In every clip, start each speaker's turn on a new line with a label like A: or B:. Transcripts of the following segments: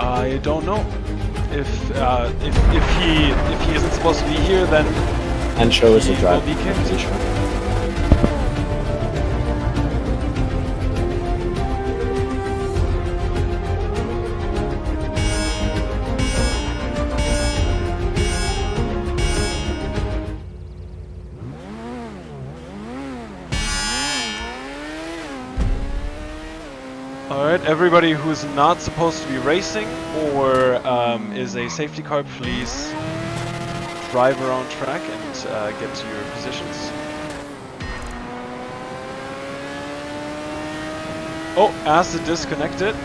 A: I don't know. If he isn't supposed to be here, then
B: And show us the
A: he
B: drive
A: will be kicked.
B: position.
A: Alright, everybody who's not supposed to be racing or is a safety car, please drive around track and get to your positions. Oh, acid disconnected.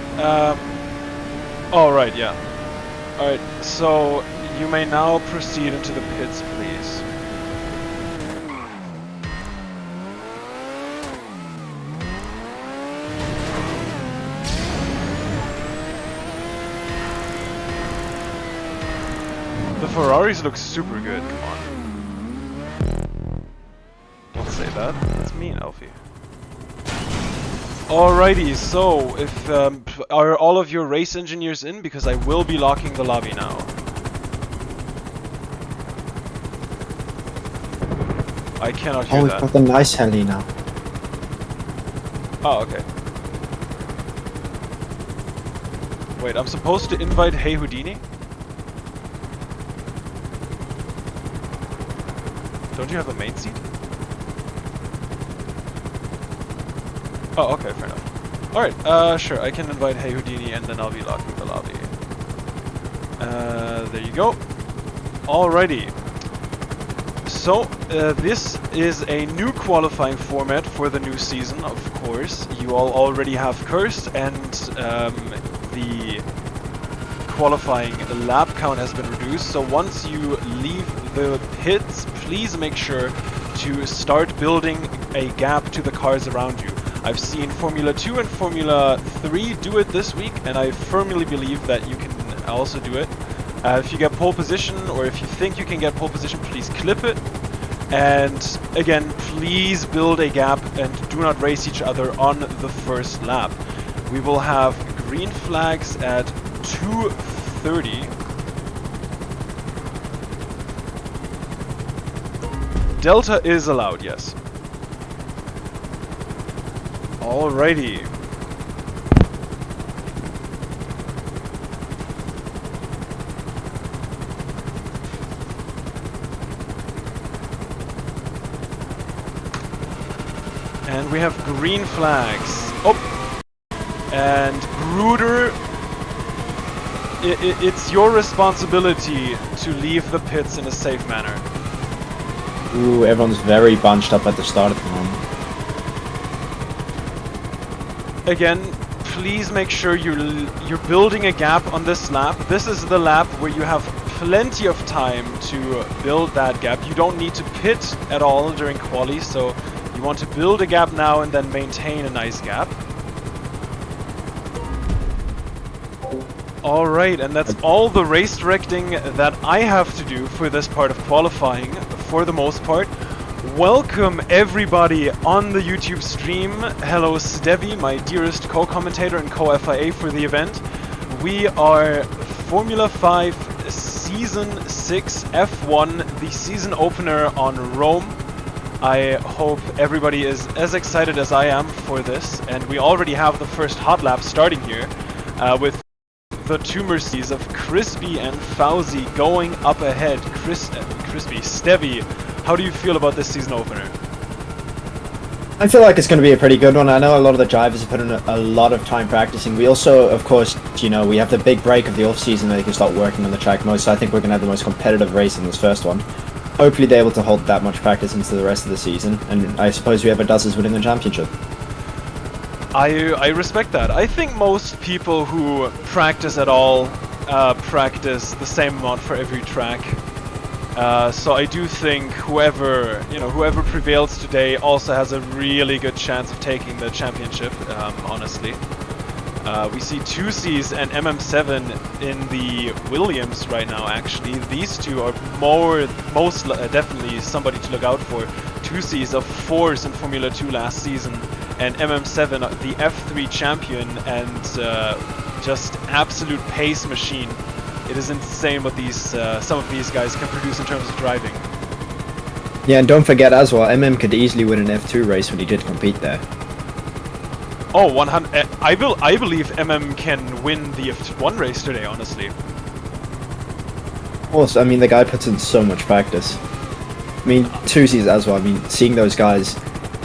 A: Alright, yeah. Alright, so you may now proceed into the pits, please. The Ferraris look super good, come on. Don't say that, that's mean, Alfie. Alrighty, so if are all of your race engineers in? Because I will be locking the lobby now. I cannot hear
B: Oh, we've
A: that.
B: got the nice heli now.
A: Oh, okay. Wait, I'm supposed to invite Hey Houdini? Don't you have a main seat? Oh, okay, fair enough. Alright, sure, I can invite Hey Houdini and then I'll be locking the lobby. There you go. Alrighty. So, this is a new qualifying format for the new season, of course. You all already have Cursed and the qualifying lap count has been reduced. So once you leave the pits, please make sure to start building a gap to the cars around you. I've seen Formula 2 and Formula 3 do it this week, and I firmly believe that you can also do it. If you get pole position, or if you think you can get pole position, please clip it. And again, please build a gap and do not race each other on the first lap. We will have green flags at 2:30. Delta is allowed, yes. Alrighty. And we have green flags. Oh! And Bruder, it's your responsibility to leave the pits in a safe manner.
B: Ooh, everyone's very bunched up at the start at the moment.
A: Again, please make sure you're building a gap on this lap. This is the lap where you have plenty of time to build that gap. You don't need to pit at all during quali, so you want to build a gap now and then maintain a nice gap. Alright, and that's all the race directing that I have to do for this part of qualifying, for the most part. Welcome everybody on the YouTube stream. Hello Stevie, my dearest co-commentator and co-FIA for the event. We are Formula 5 Season 6 F1, the season opener on Rome. I hope everybody is as excited as I am for this, and we already have the first hot lap starting here with the two Mercedes of Crispy and Fowzey going up ahead. Crispy, Stevie, how do you feel about this season opener?
B: I feel like it's going to be a pretty good one. I know a lot of the drivers have put in a lot of time practicing. We also, of course, you know, we have the big break of the off-season where they can start working on the track mode, so I think we're going to have the most competitive race in this first one. Hopefully they're able to hold that much practice into the rest of the season, and I suppose whoever does is winning the championship.
A: I respect that. I think most people who practice at all practice the same amount for every track. So I do think whoever prevails today also has a really good chance of taking the championship, honestly. We see 2Cs and MM7 in the Williams right now, actually. These two are most definitely somebody to look out for. 2Cs of 4s in Formula 2 last season, and MM7, the F3 champion, and just absolute pace machine. It is insane what these some of these guys can produce in terms of driving.
B: Yeah, and don't forget as well, could easily win an F2 race when he did compete there.
A: Oh, 100. I believe can win the F1 race today, honestly.
B: Also, I mean, the guy puts in so much practice. I mean, 2 seasons as well. I mean, seeing those guys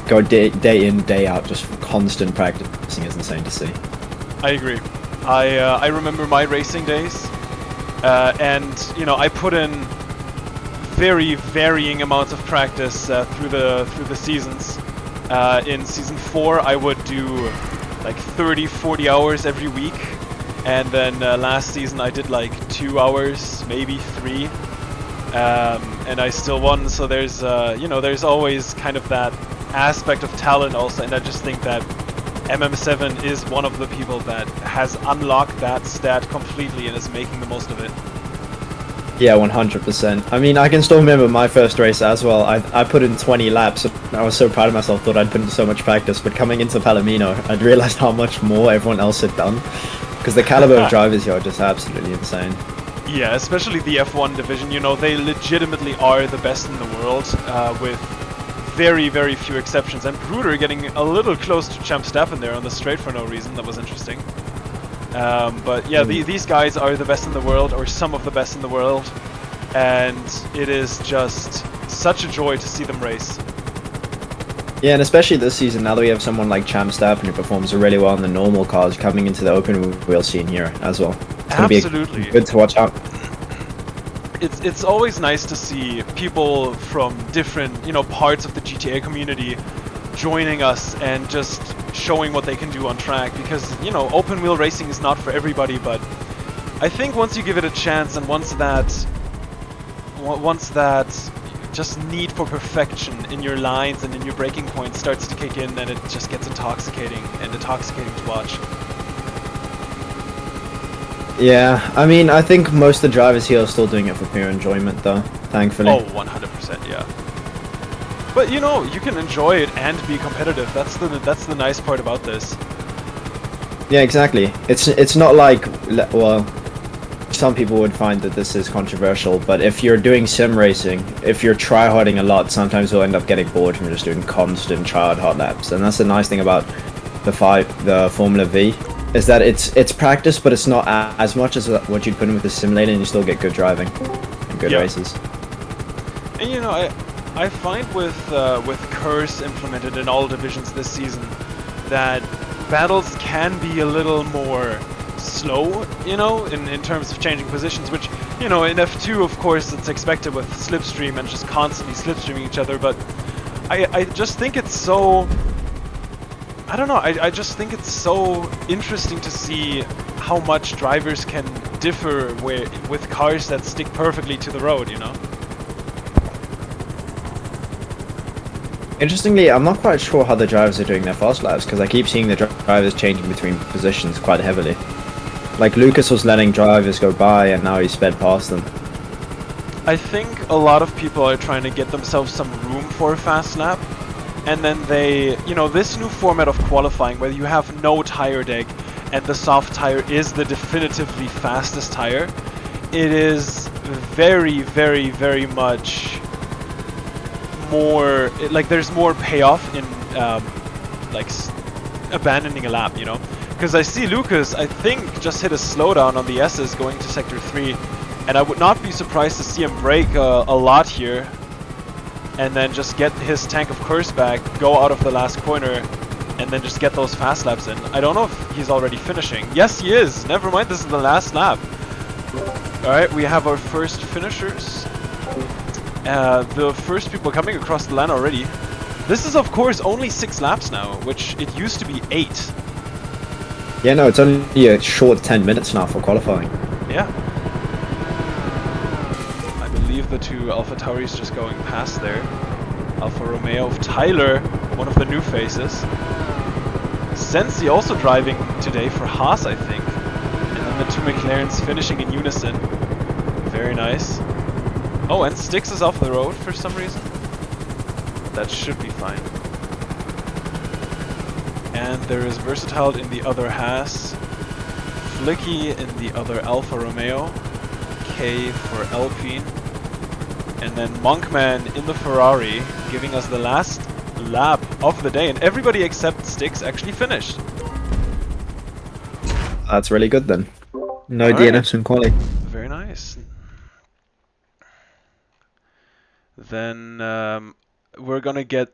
B: go day in, day out, just constant practicing is insane to see.
A: I agree. I remember my racing days, and you know, I put in very varying amounts of practice through the seasons. In season 4, I would do like 30-40 hours every week, and then last season I did like 2 hours, maybe 3, and I still won. So there's you know, there's always kind of that aspect of talent also, and I just think that MM7 is one of the people that has unlocked that stat completely and is making the most of it.
B: Yeah, 100%. I mean, I can still remember my first race as well. I put in 20 laps. I was so proud of myself, thought I'd put in so much practice, but coming into Palomino, I'd realized how much more everyone else had done. Because the caliber of drivers here are just absolutely insane.
A: Yeah, especially the F1 division, you know, they legitimately are the best in the world, with very, very few exceptions. And Bruder getting a little close to Champ Staffen there on the straight for no reason. That was interesting. But yeah, these guys are the best in the world, or some of the best in the world, and it is just such a joy to see them race.
B: Yeah, and especially this season, now that we have someone like Champ Staffen who performs really well in the normal cars, coming into the open wheel scene here as well. It's
A: Absolutely.
B: Be good to watch out.
A: It's always nice to see people from different, you know, parts of the GTA community joining us and just showing what they can do on track, because, you know, open wheel racing is not for everybody, but I think once you give it a chance, and once that just need for perfection in your lines and in your braking points starts to kick in, then it just gets intoxicating to watch.
B: Yeah, I mean, I think most of the drivers here are still doing it for pure enjoyment, though, thankfully.
A: Oh, 100%, yeah. But you know, you can enjoy it and be competitive. That's the nice part about this.
B: Yeah, exactly. It's not like, well, some people would find that this is controversial, but if you're doing sim racing, if you're tryharding a lot, sometimes you'll end up getting bored from just doing constant tryhard hot laps. And that's the nice thing about the Formula V, is that it's practice, but it's not as much as what you'd put in with the simulator, and you still get good driving and good races.
A: And you know, I find with Curse implemented in all divisions this season that battles can be a little more slow, you know, in terms of changing positions, which, you know, in F2 of course it's expected with slipstream and just constantly slipstreaming each other, but I just think it's so, I don't know, I just think it's so interesting to see how much drivers can differ with cars that stick perfectly to the road, you know?
B: Interestingly, I'm not quite sure how the drivers are doing their fast laps, because I keep seeing the drivers changing between positions quite heavily. Like, Lucas was letting drivers go by, and now he's sped past them.
A: I think a lot of people are trying to get themselves some room for a fast lap, and then they, you know, this new format of qualifying where you have no tire deck and the soft tire is the definitively fastest tire, it is very, very, very much more, like, there's more payoff in like abandoning a lap, you know, because I see Lucas, I think, just hit a slowdown on the S's going to sector 3, and I would not be surprised to see him brake a lot here and then just get his tank of Curse back, go out of the last corner, and then just get those fast laps in. I don't know if he's already finishing. Yes, he is. Never mind, this is the last lap. Alright, we have our first finishers. The first people coming across the line already. This is, of course, only 6 laps now, which it used to be 8.
B: Yeah, no, it's only a short 10 minutes now for qualifying.
A: Yeah. I believe the two Alpha Tauris just going past there. Alfa Romeo of Tyler, one of the new faces. Sensi also driving today for Haas, I think. And then the two McLarens finishing in unison. Very nice. Oh, and Styx is off the road for some reason. That should be fine. And there is Versatile in the other Haas. Flicky in the other Alfa Romeo, K for Alpine, and then Monkman in the Ferrari, giving us the last lap of the day, and everybody except Styx actually finished.
B: That's really good then. No
A: All right.
B: DNFs in quali.
A: Very nice. Then we're gonna get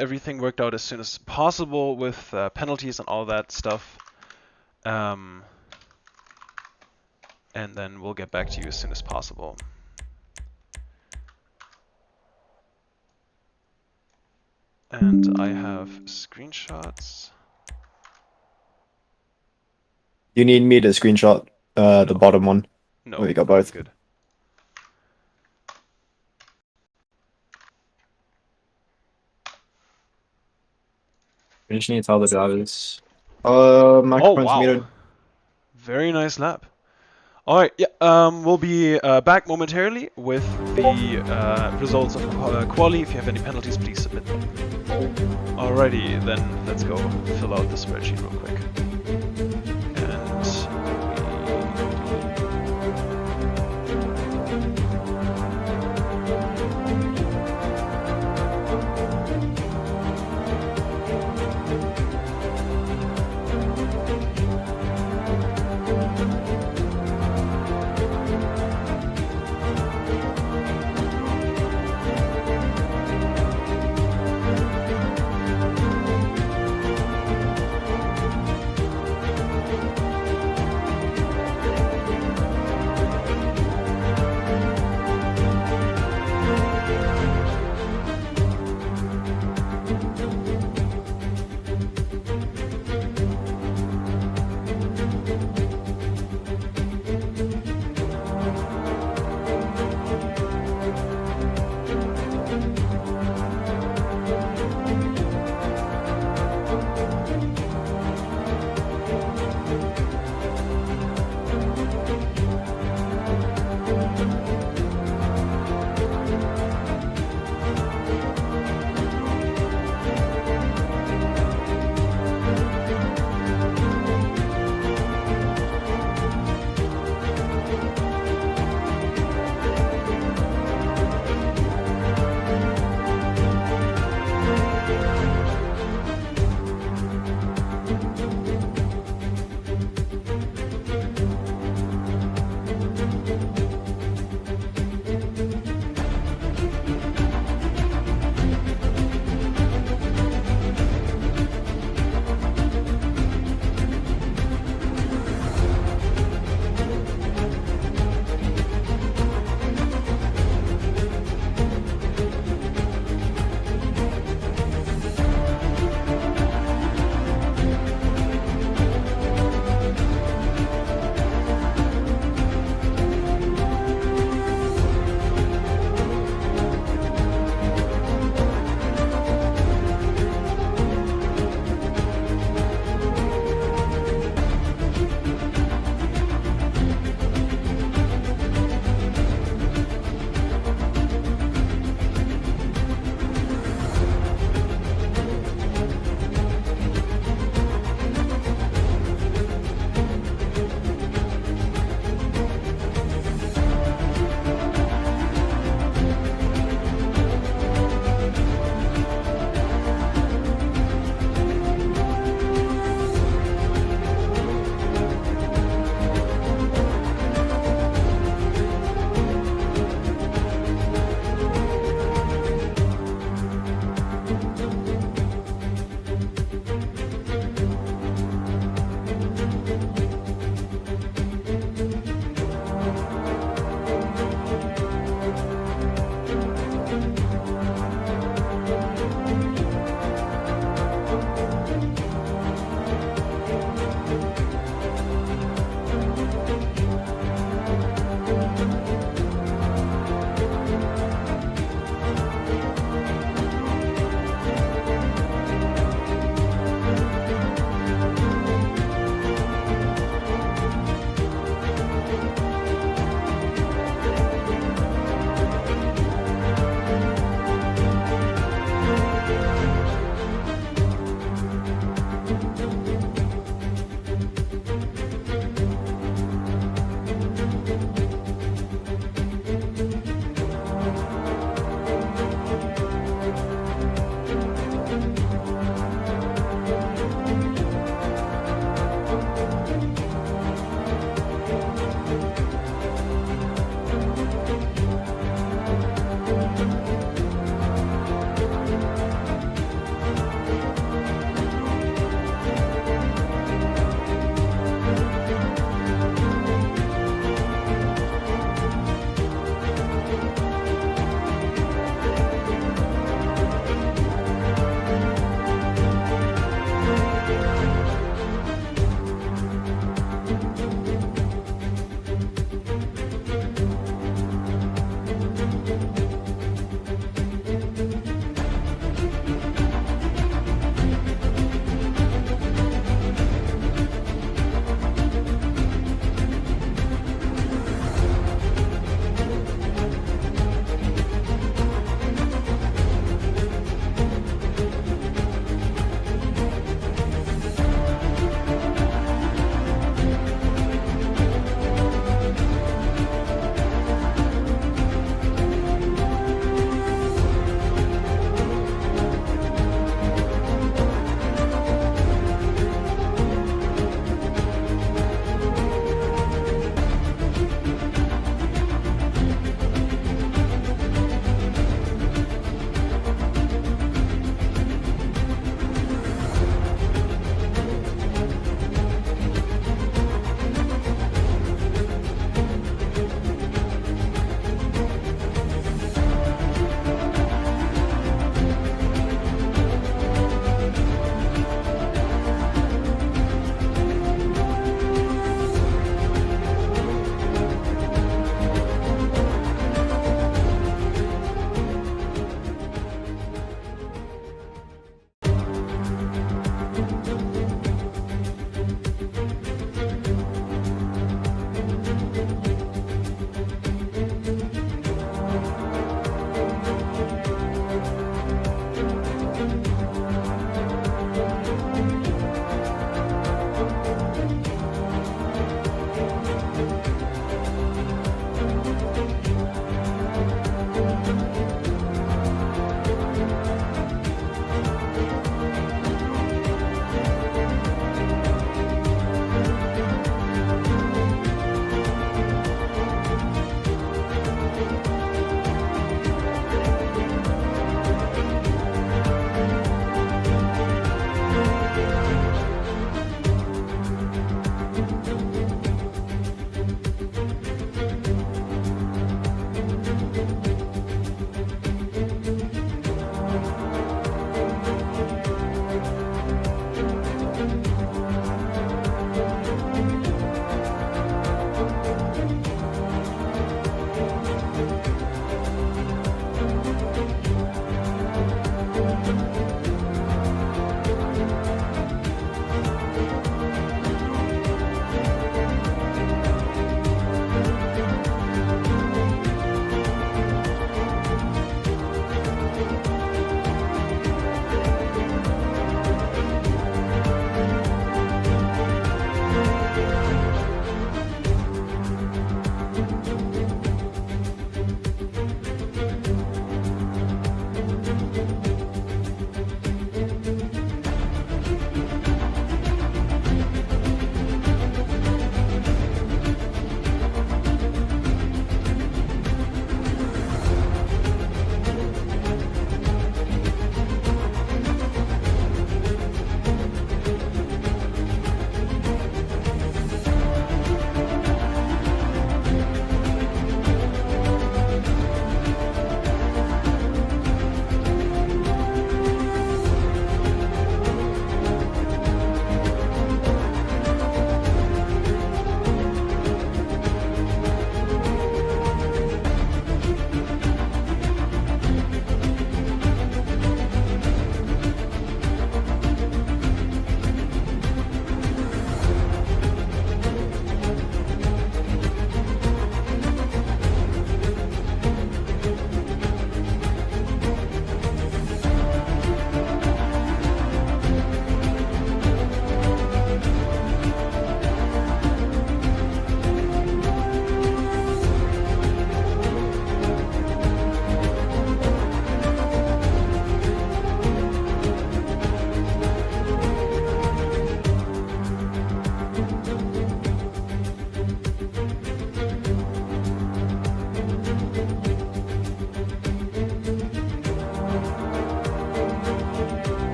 A: everything worked out as soon as possible with penalties and all that stuff. And then we'll get back to you as soon as possible. And I have screenshots.
B: You need me to screenshot the bottom one.
A: No,
B: Oh, you got both.
A: good.
B: We just need to tell the drivers. Microphone's
A: wow.
B: muted.
A: Very nice lap. Alright, yeah, we'll be back momentarily with the results of quali. If you have any penalties, please submit them. Alrighty, then let's go fill out the spreadsheet real quick.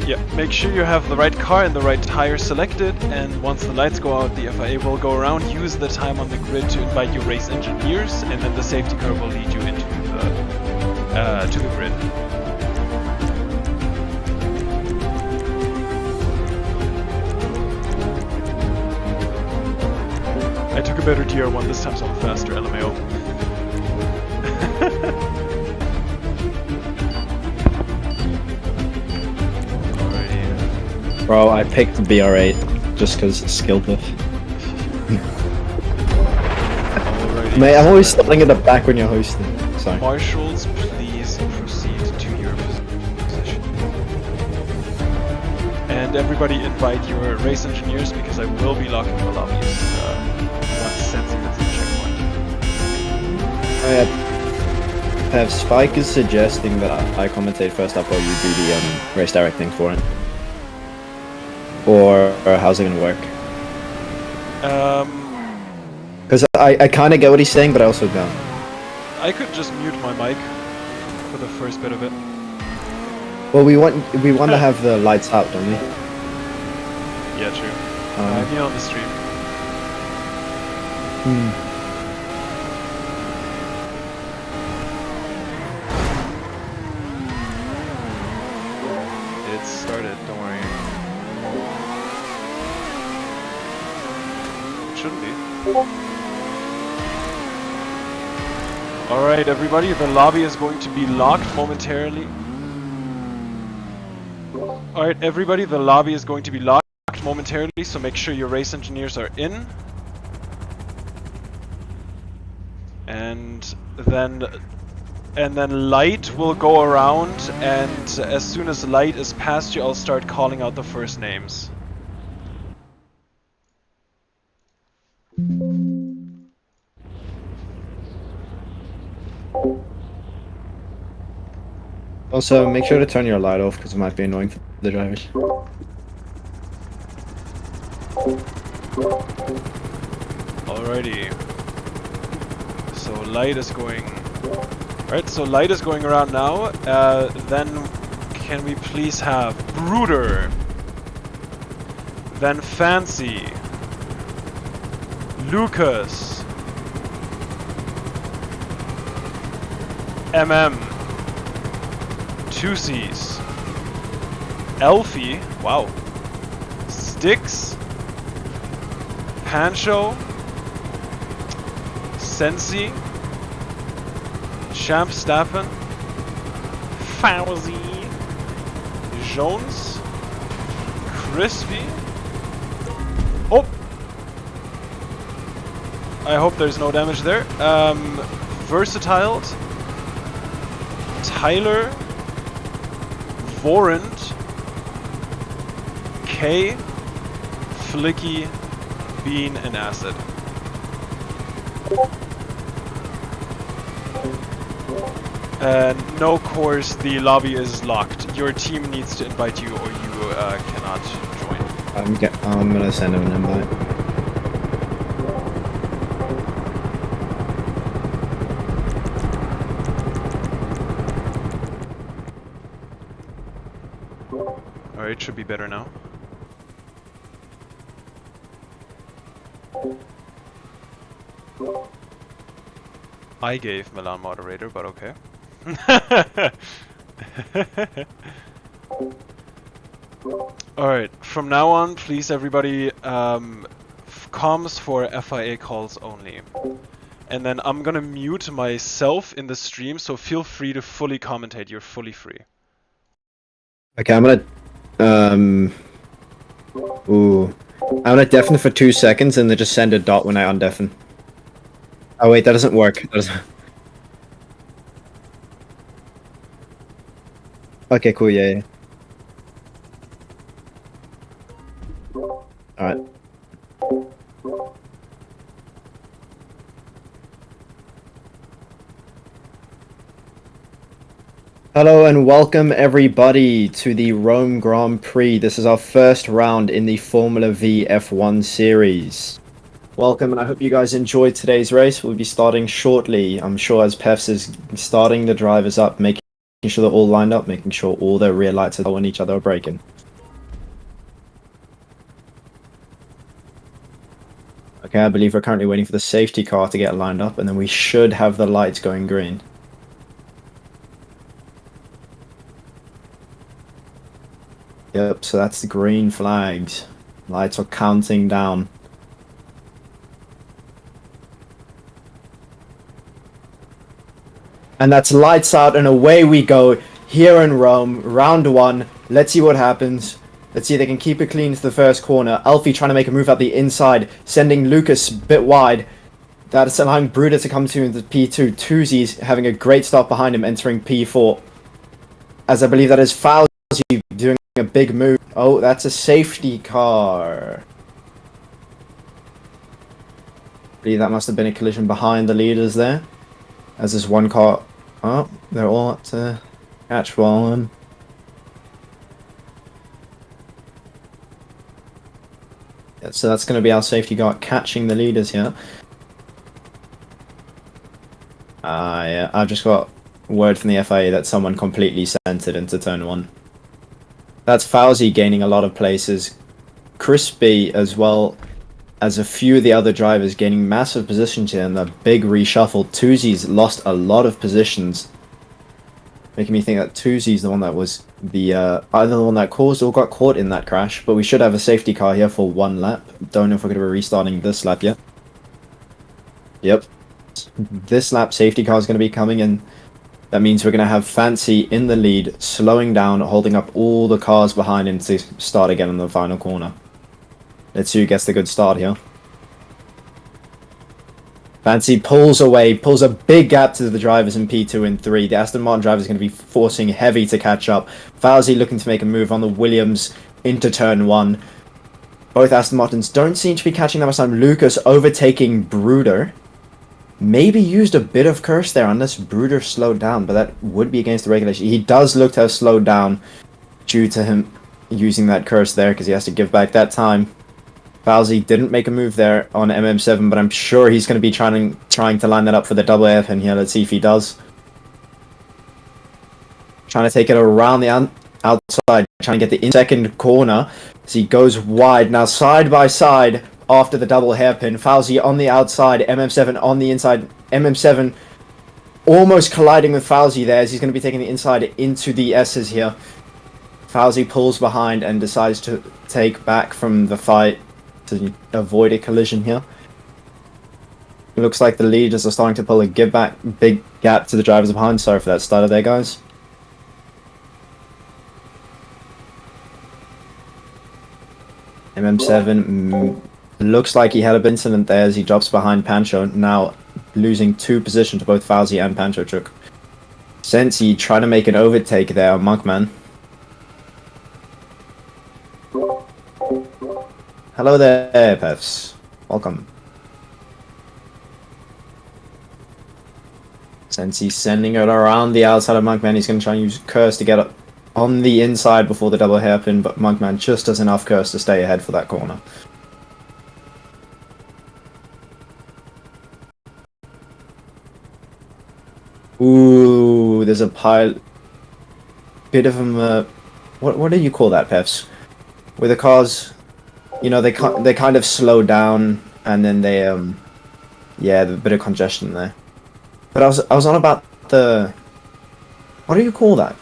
A: Yeah, make sure you have the right car and the right tire selected, and once the lights go out, the FIA will go around, use the time on the grid to invite you race engineers, and then the safety car will lead you into the to the grid. I took a better DR1 this time, so I'm faster, LMAO.
B: Bro, I picked the BR8 just because it's skill buff. Mate, I'm always starting at the back when you're hosting. Sorry.
A: Marshals, please proceed to your position. And everybody invite your race engineers because I will be locking the lobbies once Sensing hits the checkpoint.
B: Oh yeah. Peffz, Spike is suggesting that I commentate first up while you do the race directing for it. Or how's it gonna work? Because I kind of get what he's saying, but I also don't.
A: I could just mute my mic for the first bit of it.
B: Well, we want to have the lights out, don't we?
A: Yeah, true. I mean on the stream. It started. Don't worry. Shouldn't be. Alright everybody, the lobby is going to be locked momentarily. Alright everybody, the lobby is going to be locked momentarily, so make sure your race engineers are in. And then Light will go around, and as soon as Light is past you, I'll start calling out the first names.
B: Also, make sure to turn your light off because it might be annoying for the drivers.
A: Alrighty. So Light is going... Alright, so Light is going around now. Then can we please have Brooder? Then Fancy. Lucas. Two C's. Alfie, wow. Styx. Pancho. Sensi. Champ Staffen. Fowzey. Jones. Crispy. Oh! I hope there's no damage there. Versatile. Tyler. Vorant, K, Flicky, Bean, and Acid. No course, the lobby is locked. Your team needs to invite you or you cannot join.
B: I'm gonna send him an invite.
A: Alright, should be better now. I gave Milan moderator, but okay. Alright, from now on, please everybody, comms for FIA calls only. And then I'm gonna mute myself in the stream, so feel free to fully commentate, you're fully free.
B: Okay, I'm gonna deafen for 2 seconds and then just send a dot when I undeafen. Oh wait, that doesn't work. That doesn't... Okay, cool, yeah. Alright. Hello and welcome everybody to the Rome Grand Prix. This is our first round in the Formula V F1 series. Welcome, and I hope you guys enjoyed today's race. We'll be starting shortly. I'm sure as Peffz is starting the drivers up, making sure they're all lined up, making sure all their rear lights are on each other are braking. Okay, I believe we're currently waiting for the safety car to get lined up, and then we should have the lights going green. Yep, so that's the green flags. Lights are counting down. And that's lights out, and away we go here in Rome, round 1. Let's see what happens. Let's see if they can keep it clean to the first corner. Alfie trying to make a move out the inside, sending Lucas a bit wide. That is allowing Bruder to come to into P2. Toozy's having a great start behind him, entering P4. As I believe that is Fowzey doing a big move. Oh, that's a safety car. I believe that must have been a collision behind the leaders there. As this one car... Oh, they're all at catch one. Yeah, so that's going to be our safety car catching the leaders here. Yeah, I've just got word from the FIA that someone completely centered into turn 1. That's Fowzey gaining a lot of places. Crispy, as well as a few of the other drivers, gaining massive positions here in the big reshuffle. Toozy's lost a lot of positions, making me think that Toozy's the one that was the either the one that caused or got caught in that crash. But we should have a safety car here for 1 lap. Don't know if we're going to be restarting this lap yet. Yep. This lap safety car is going to be coming in. That means we're going to have Fancy in the lead, slowing down, holding up all the cars behind him to start again in the final corner. Let's see who gets the good start here. Fancy pulls away, pulls a big gap to the drivers in P2 and 3. The Aston Martin driver is going to be forcing Heavy to catch up. Fowzey looking to make a move on the Williams into turn 1. Both Aston Martins don't seem to be catching that much time. Lucas overtaking Bruder. Maybe used a bit of curse there, unless Bruder slowed down, but that would be against the regulation. He does look to have slowed down due to him using that curse there, because he has to give back that time. Fowzey didn't make a move there on MM7, but I'm sure he's going to be trying to line that up for the double airpin here. Let's see if he does. Trying to take it around the outside, trying to get the second corner as he goes wide. Now side by side after the double hairpin. Fowzey on the outside, MM7 on the inside. MM7 almost colliding with Fowzey there as he's going to be taking the inside into the S's here. Fowzey pulls behind and decides to take back from the fight to avoid a collision here. It looks like the leaders are starting to pull a big gap to the drivers behind. Sorry for that stutter there, guys. MM7 looks like he had a bit incident there as he drops behind Pancho, now losing 2 positions to both Fowzey and Pancho Chuk. Sensi trying to make an overtake there on Monkman. Hello there, Peffz. Welcome. Sensi sending it around the outside of Monkman. He's going to try and use Curse to get up on the inside before the double hairpin, but Monkman just does enough Curse to stay ahead for that corner. Ooh, there's a bit of them. What do you call that, Peffz? Where the cars, you know, they kind of slow down and then they yeah, there's a bit of congestion there. But I was on about the, what do you call that?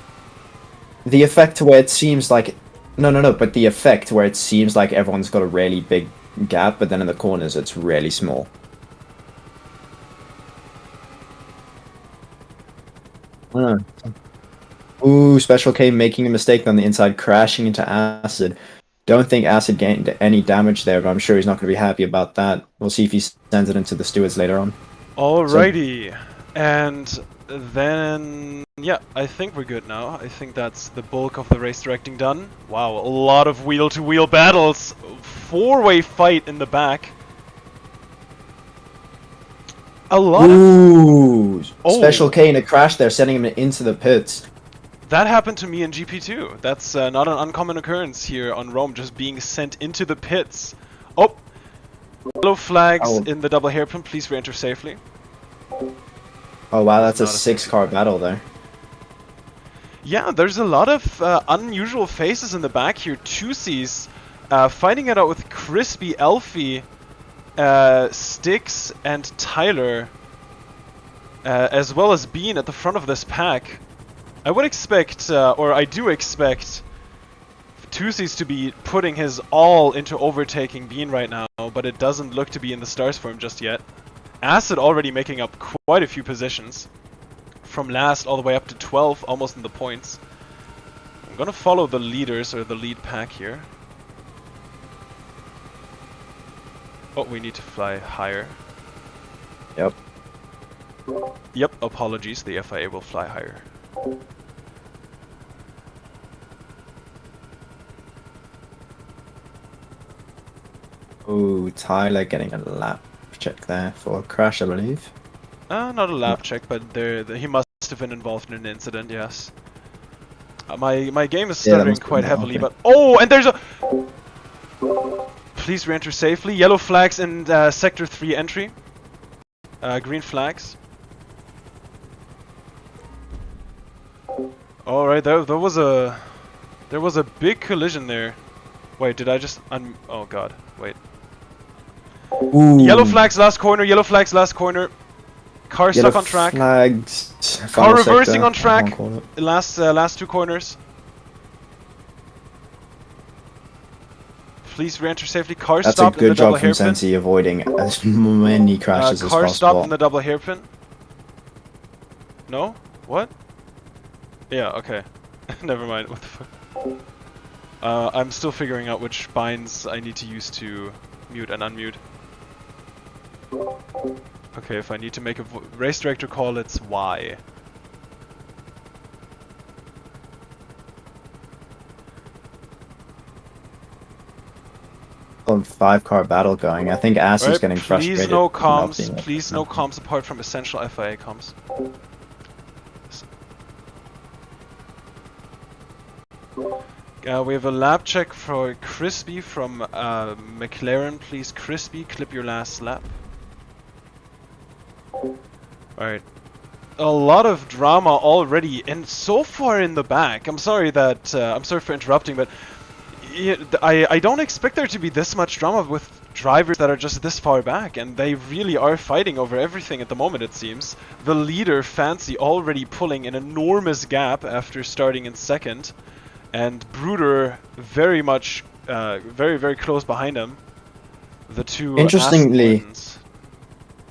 B: The effect where it seems like no, but the effect where it seems like everyone's got a really big gap, but then in the corners it's really small. Ooh, Special K making a mistake on the inside, crashing into Acid. Don't think Acid gained any damage there, but I'm sure he's not going to be happy about that. We'll see if he sends it into the stewards later on.
A: Alrighty, and then, yeah, I think we're good now. I think that's the bulk of the race directing done. Wow, a lot of wheel-to-wheel battles. 4-way fight in the back. A lot.
B: Ooh, Special K in a crash there, sending him into the pits.
A: That happened to me in GP2. That's not an uncommon occurrence here on Rome, just being sent into the pits. Oh, yellow flags in the double hairpin. Please re-enter safely.
B: Oh wow, that's a 6-car battle there.
A: Yeah, there's a lot of unusual faces in the back here. Two C's fighting it out with Crispy, Alfie, Styx and Tyler, as well as Bean at the front of this pack, I would expect, or I do expect, Tusi's to be putting his all into overtaking Bean right now, but it doesn't look to be in the stars for him just yet. Acid already making up quite a few positions, from last all the way up to 12, almost in the points. I'm gonna follow the leaders, or the lead pack here. Oh, we need to fly higher.
B: Yep.
A: Yep, apologies, the FIA will fly higher.
B: Ooh, Tyler getting a lap check there for a crash, I believe.
A: Not a lap check, but he must have been involved in an incident, yes. My game is stuttering quite heavily, but... Oh, and there's a... Please re-enter safely. Yellow flags in Sector 3 entry. Green flags. Alright, there was a big collision there. Wait, did I just oh god, wait.
B: Ooh.
A: Yellow flags last corner, yellow flags last corner. Car
B: Yellow
A: stuck on track.
B: Flags.
A: Car reversing on track. Last two corners. Please re-enter safely. Car
B: That's
A: stopped
B: a good
A: in the double
B: job from
A: hairpin.
B: Sensi avoiding as many crashes as
A: Car
B: possible.
A: stopped in the double hairpin. No? What? Yeah, okay. Never mind. What the fuck? I'm still figuring out which binds I need to use to mute and unmute. Okay, if I need to make a race director call, it's Y.
B: A 5-car battle going. I think Ass is getting frustrated.
A: Please no comms. Please no comms apart from essential FIA comms. We have a lap check for Crispy from McLaren. Please, Crispy, clip your last lap. Alright. A lot of drama already, and so far in the back. I'm sorry that I'm sorry for interrupting, but I don't expect there to be this much drama with drivers that are just this far back, and they really are fighting over everything at the moment, it seems. The leader, Fancy, already pulling an enormous gap after starting in second. And Bruder very much, very close behind him. The two.
B: Interestingly,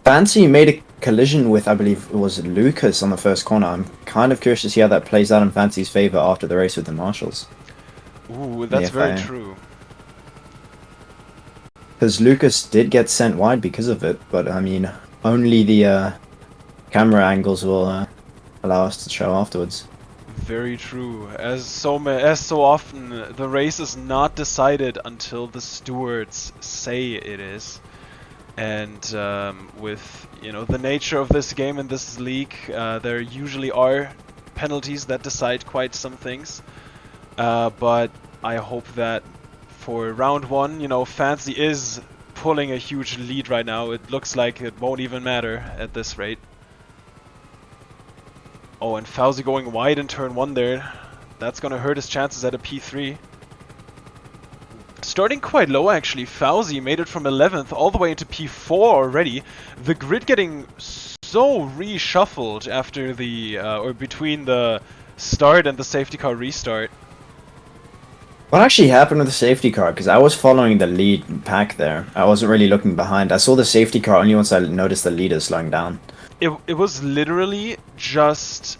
B: Fancy made a collision with, I believe it was Lucas on the first corner. I'm kind of curious to see how that plays out in Fancy's favor after the race with the Marshals.
A: Ooh, that's very true.
B: Because Lucas did get sent wide because of it, but I mean, only the camera angles will allow us to show afterwards.
A: Very true. As so often, the race is not decided until the stewards say it is. And with the nature of this game and this league, there usually are penalties that decide quite some things. But I hope that for round one, Fancy is pulling a huge lead right now. It looks like it won't even matter at this rate. Oh, and Fowzey going wide in turn 1 there. That's gonna hurt his chances at a P3. Starting quite low actually. Fowzey made it from 11th all the way into P4 already. The grid getting so reshuffled after the, or between the start and the safety car restart.
B: What actually happened with the safety car? Because I was following the lead pack there. I wasn't really looking behind. I saw the safety car only once I noticed the leader slowing down.
A: It was literally just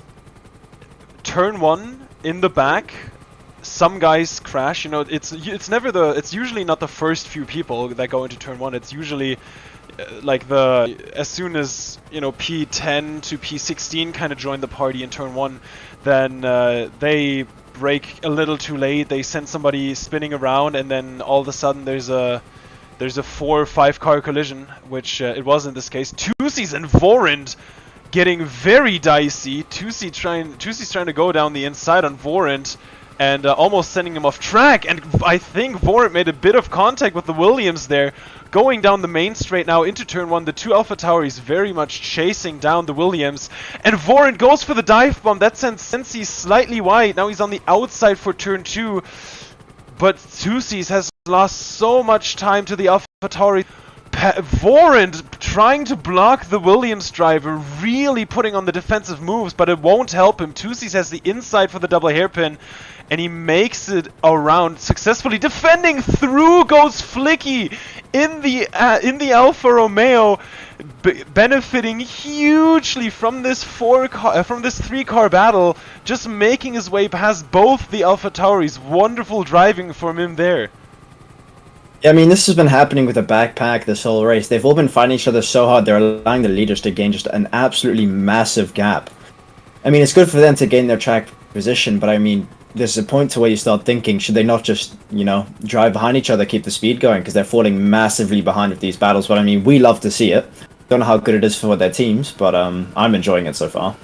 A: turn 1 in the back. Some guys crash. It's usually not the first few people that go into turn 1. It's usually like as soon as P10 to P16 kind of join the party in turn 1, then they brake a little too late. They send somebody spinning around, and then all of a sudden there's a 4 or 5 car collision, which it was in this case. Tusi's and Vorend getting very dicey. Tusi's trying to go down the inside on Vorend and almost sending him off track. And I think Vorend made a bit of contact with the Williams there. Going down the main straight now into turn 1. The 2 Alpha Tauris very much chasing down the Williams. And Vorend goes for the dive bomb. That sends Sensi slightly wide. Now he's on the outside for turn 2. But Tusi's has lost so much time to the Alpha Tauri. Vorent trying to block the Williams driver, really putting on the defensive moves, but it won't help him. Tusis has the inside for the double hairpin, and he makes it around successfully. Defending through goes Flicky in the Alfa Romeo, benefiting hugely from this three-car battle, just making his way past both the Alpha Tauris. Wonderful driving from him there.
B: Yeah, I mean, this has been happening with the backpack this whole race. They've all been fighting each other so hard, they're allowing the leaders to gain just an absolutely massive gap. I mean, it's good for them to gain their track position, but I mean, there's a point to where you start thinking, should they not just, you know, drive behind each other, keep the speed going, because they're falling massively behind with these battles. But I mean, we love to see it. Don't know how good it is for their teams, but I'm enjoying it so far.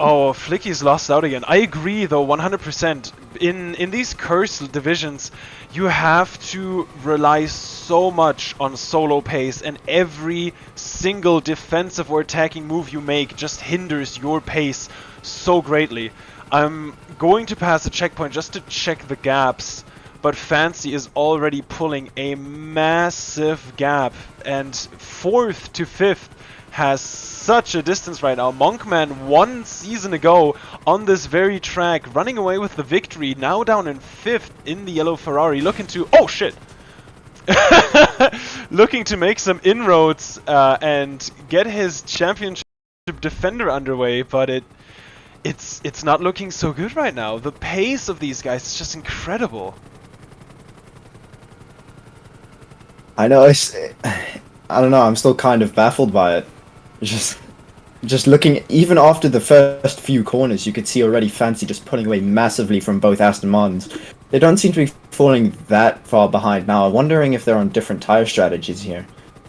A: Oh, Flicky's lost out again. I agree, though, 100%. In these cursed divisions, you have to rely so much on solo pace, and every single defensive or attacking move you make just hinders your pace so greatly. I'm going to pass a checkpoint just to check the gaps, but Fowzey is already pulling a massive gap, and 4th to 5th has such a distance right now. Monkman 1 season ago on this very track, running away with the victory, now down in 5th in the yellow Ferrari, looking to... Oh shit! Looking to make some inroads and get his championship defender underway, but it's not looking so good right now. The pace of these guys is just incredible.
B: I know, I don't know, I'm still kind of baffled by it. Just looking, even after the first few corners, you could see already Fowzey just pulling away massively from both Aston Martins. They don't seem to be falling that far behind now. I'm wondering if they're on different tyre strategies here.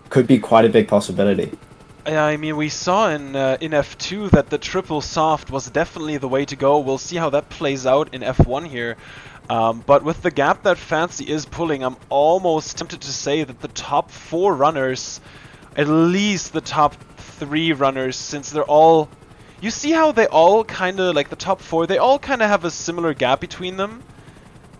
B: Could be quite a big possibility.
A: Yeah, I mean, we saw in F2 that the triple soft was definitely the way to go. We'll see how that plays out in F1 here. But with the gap that Fowzey is pulling, I'm almost tempted to say that the top 4 runners, at least the top 3 runners, since they're all... You see how they all kind of, like the top 4, they all kind of have a similar gap between them?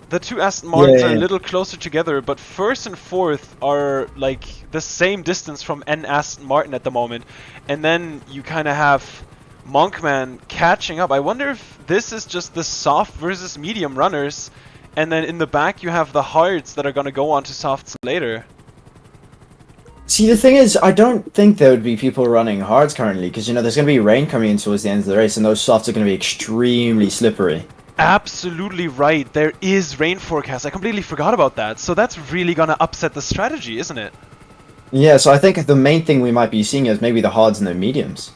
A: The 2 Aston Martins are a little closer together, but 1st and 4th are like the same distance from an Aston Martin at the moment. And then you kind of have Monkman catching up. I wonder if this is just the soft versus medium runners, and then in the back you have the hards that are going to go on to softs later.
B: See, the thing is, I don't think there would be people running hards currently, because, you know, there's going to be rain coming in towards the end of the race, and those softs are going to be extremely slippery.
A: Absolutely right. There is rain forecast. I completely forgot about that. So that's really going to upset the strategy, isn't it?
B: Yeah, so I think the main thing we might be seeing is maybe the hards and the mediums.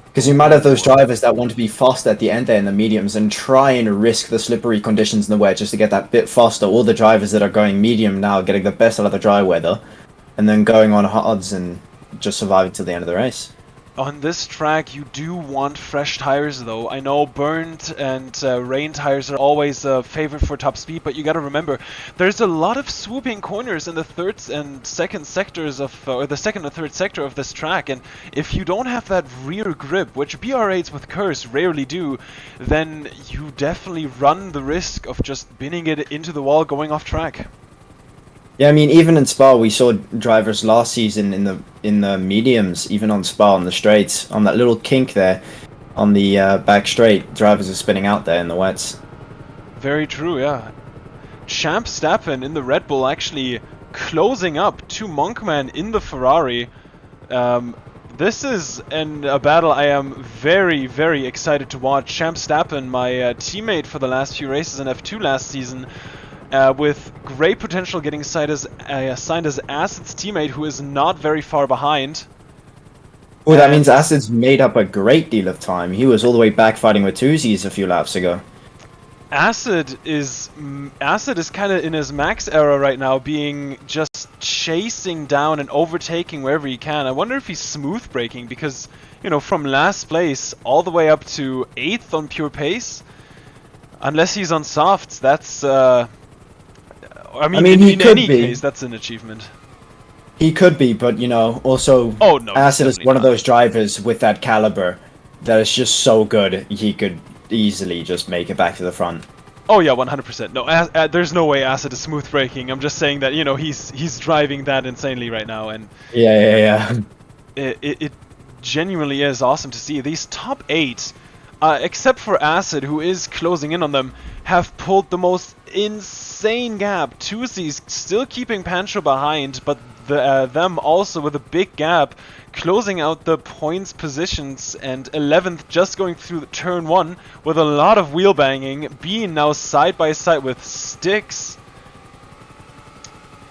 B: Because you might have those drivers that want to be fast at the end there in the mediums and try and risk the slippery conditions in the wet just to get that bit faster. All the drivers that are going medium now getting the best out of the dry weather, and then going on hards and just surviving till the end of the race.
A: On this track, you do want fresh tires, though. I know burnt and rain tires are always a favorite for top speed, but you gotta remember, there's a lot of swooping corners in the third and second sectors of, or the second and third sector of this track, and if you don't have that rear grip, which BR8s with Curse rarely do, then you definitely run the risk of just binning it into the wall going off track.
B: Yeah, I mean, even in Spa, we saw drivers last season in the mediums, even on Spa on the straights, on that little kink there, on the back straight, drivers are spinning out there in the wets.
A: Very true, yeah. Champ Stappen in the Red Bull actually closing up to Monkman in the Ferrari. This is a battle I am very, very excited to watch. Champ Stappen, my teammate for the last few races in F2 last season, with great potential getting signed as Acid's teammate, who is not very far behind.
B: Well, that means Acid's made up a great deal of time. He was all the way back fighting with Tusis a few laps ago.
A: Acid is kind of in his max era right now, being just chasing down and overtaking wherever he can. I wonder if he's smooth braking, because, you know, from last place all the way up to 8th on pure pace, unless he's on softs, that's I mean in any case, that's an achievement.
B: He could be, but, you know, also,
A: oh, no,
B: Acid is one of those drivers with that caliber that is just so good, he could easily just make it back to the front.
A: Oh yeah, 100%. No, there's no way Acid is smooth braking. I'm just saying that, you know, he's driving that insanely right now, and
B: Yeah.
A: it genuinely is awesome to see. These top 8, except for Acid, who is closing in on them, have pulled the most insane gap. 2C's still keeping Pancho behind, but them also with a big gap, closing out the points positions, and 11th just going through the turn 1 with a lot of wheel banging, being now side by side with Sticks.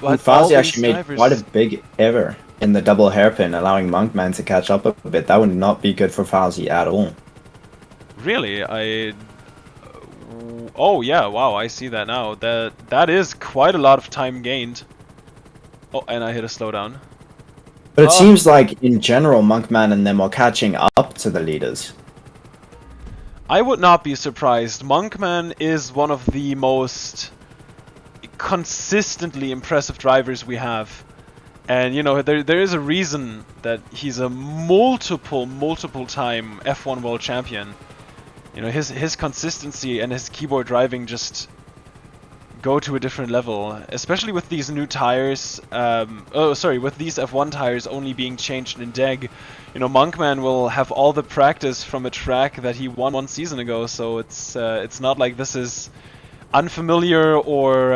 B: But Fowzey actually made quite a big error in the double hairpin, allowing Monkman to catch up a bit. That would not be good for Fowzey at all.
A: Really? Oh yeah, wow, I see that now. That is quite a lot of time gained. Oh, and I hit a slowdown.
B: But it seems like, in general, Monkman and them are catching up to the leaders.
A: I would not be surprised. Monkman is one of the most consistently impressive drivers we have. And, you know, there is a reason that he's a multiple time F1 World Champion. You know, his consistency and his keyboard driving just go to a different level, especially with these new tires. With these F1 tires only being changed in DEG. You know, Monkman will have all the practice from a track that he won 1 season ago, so it's not like this is unfamiliar or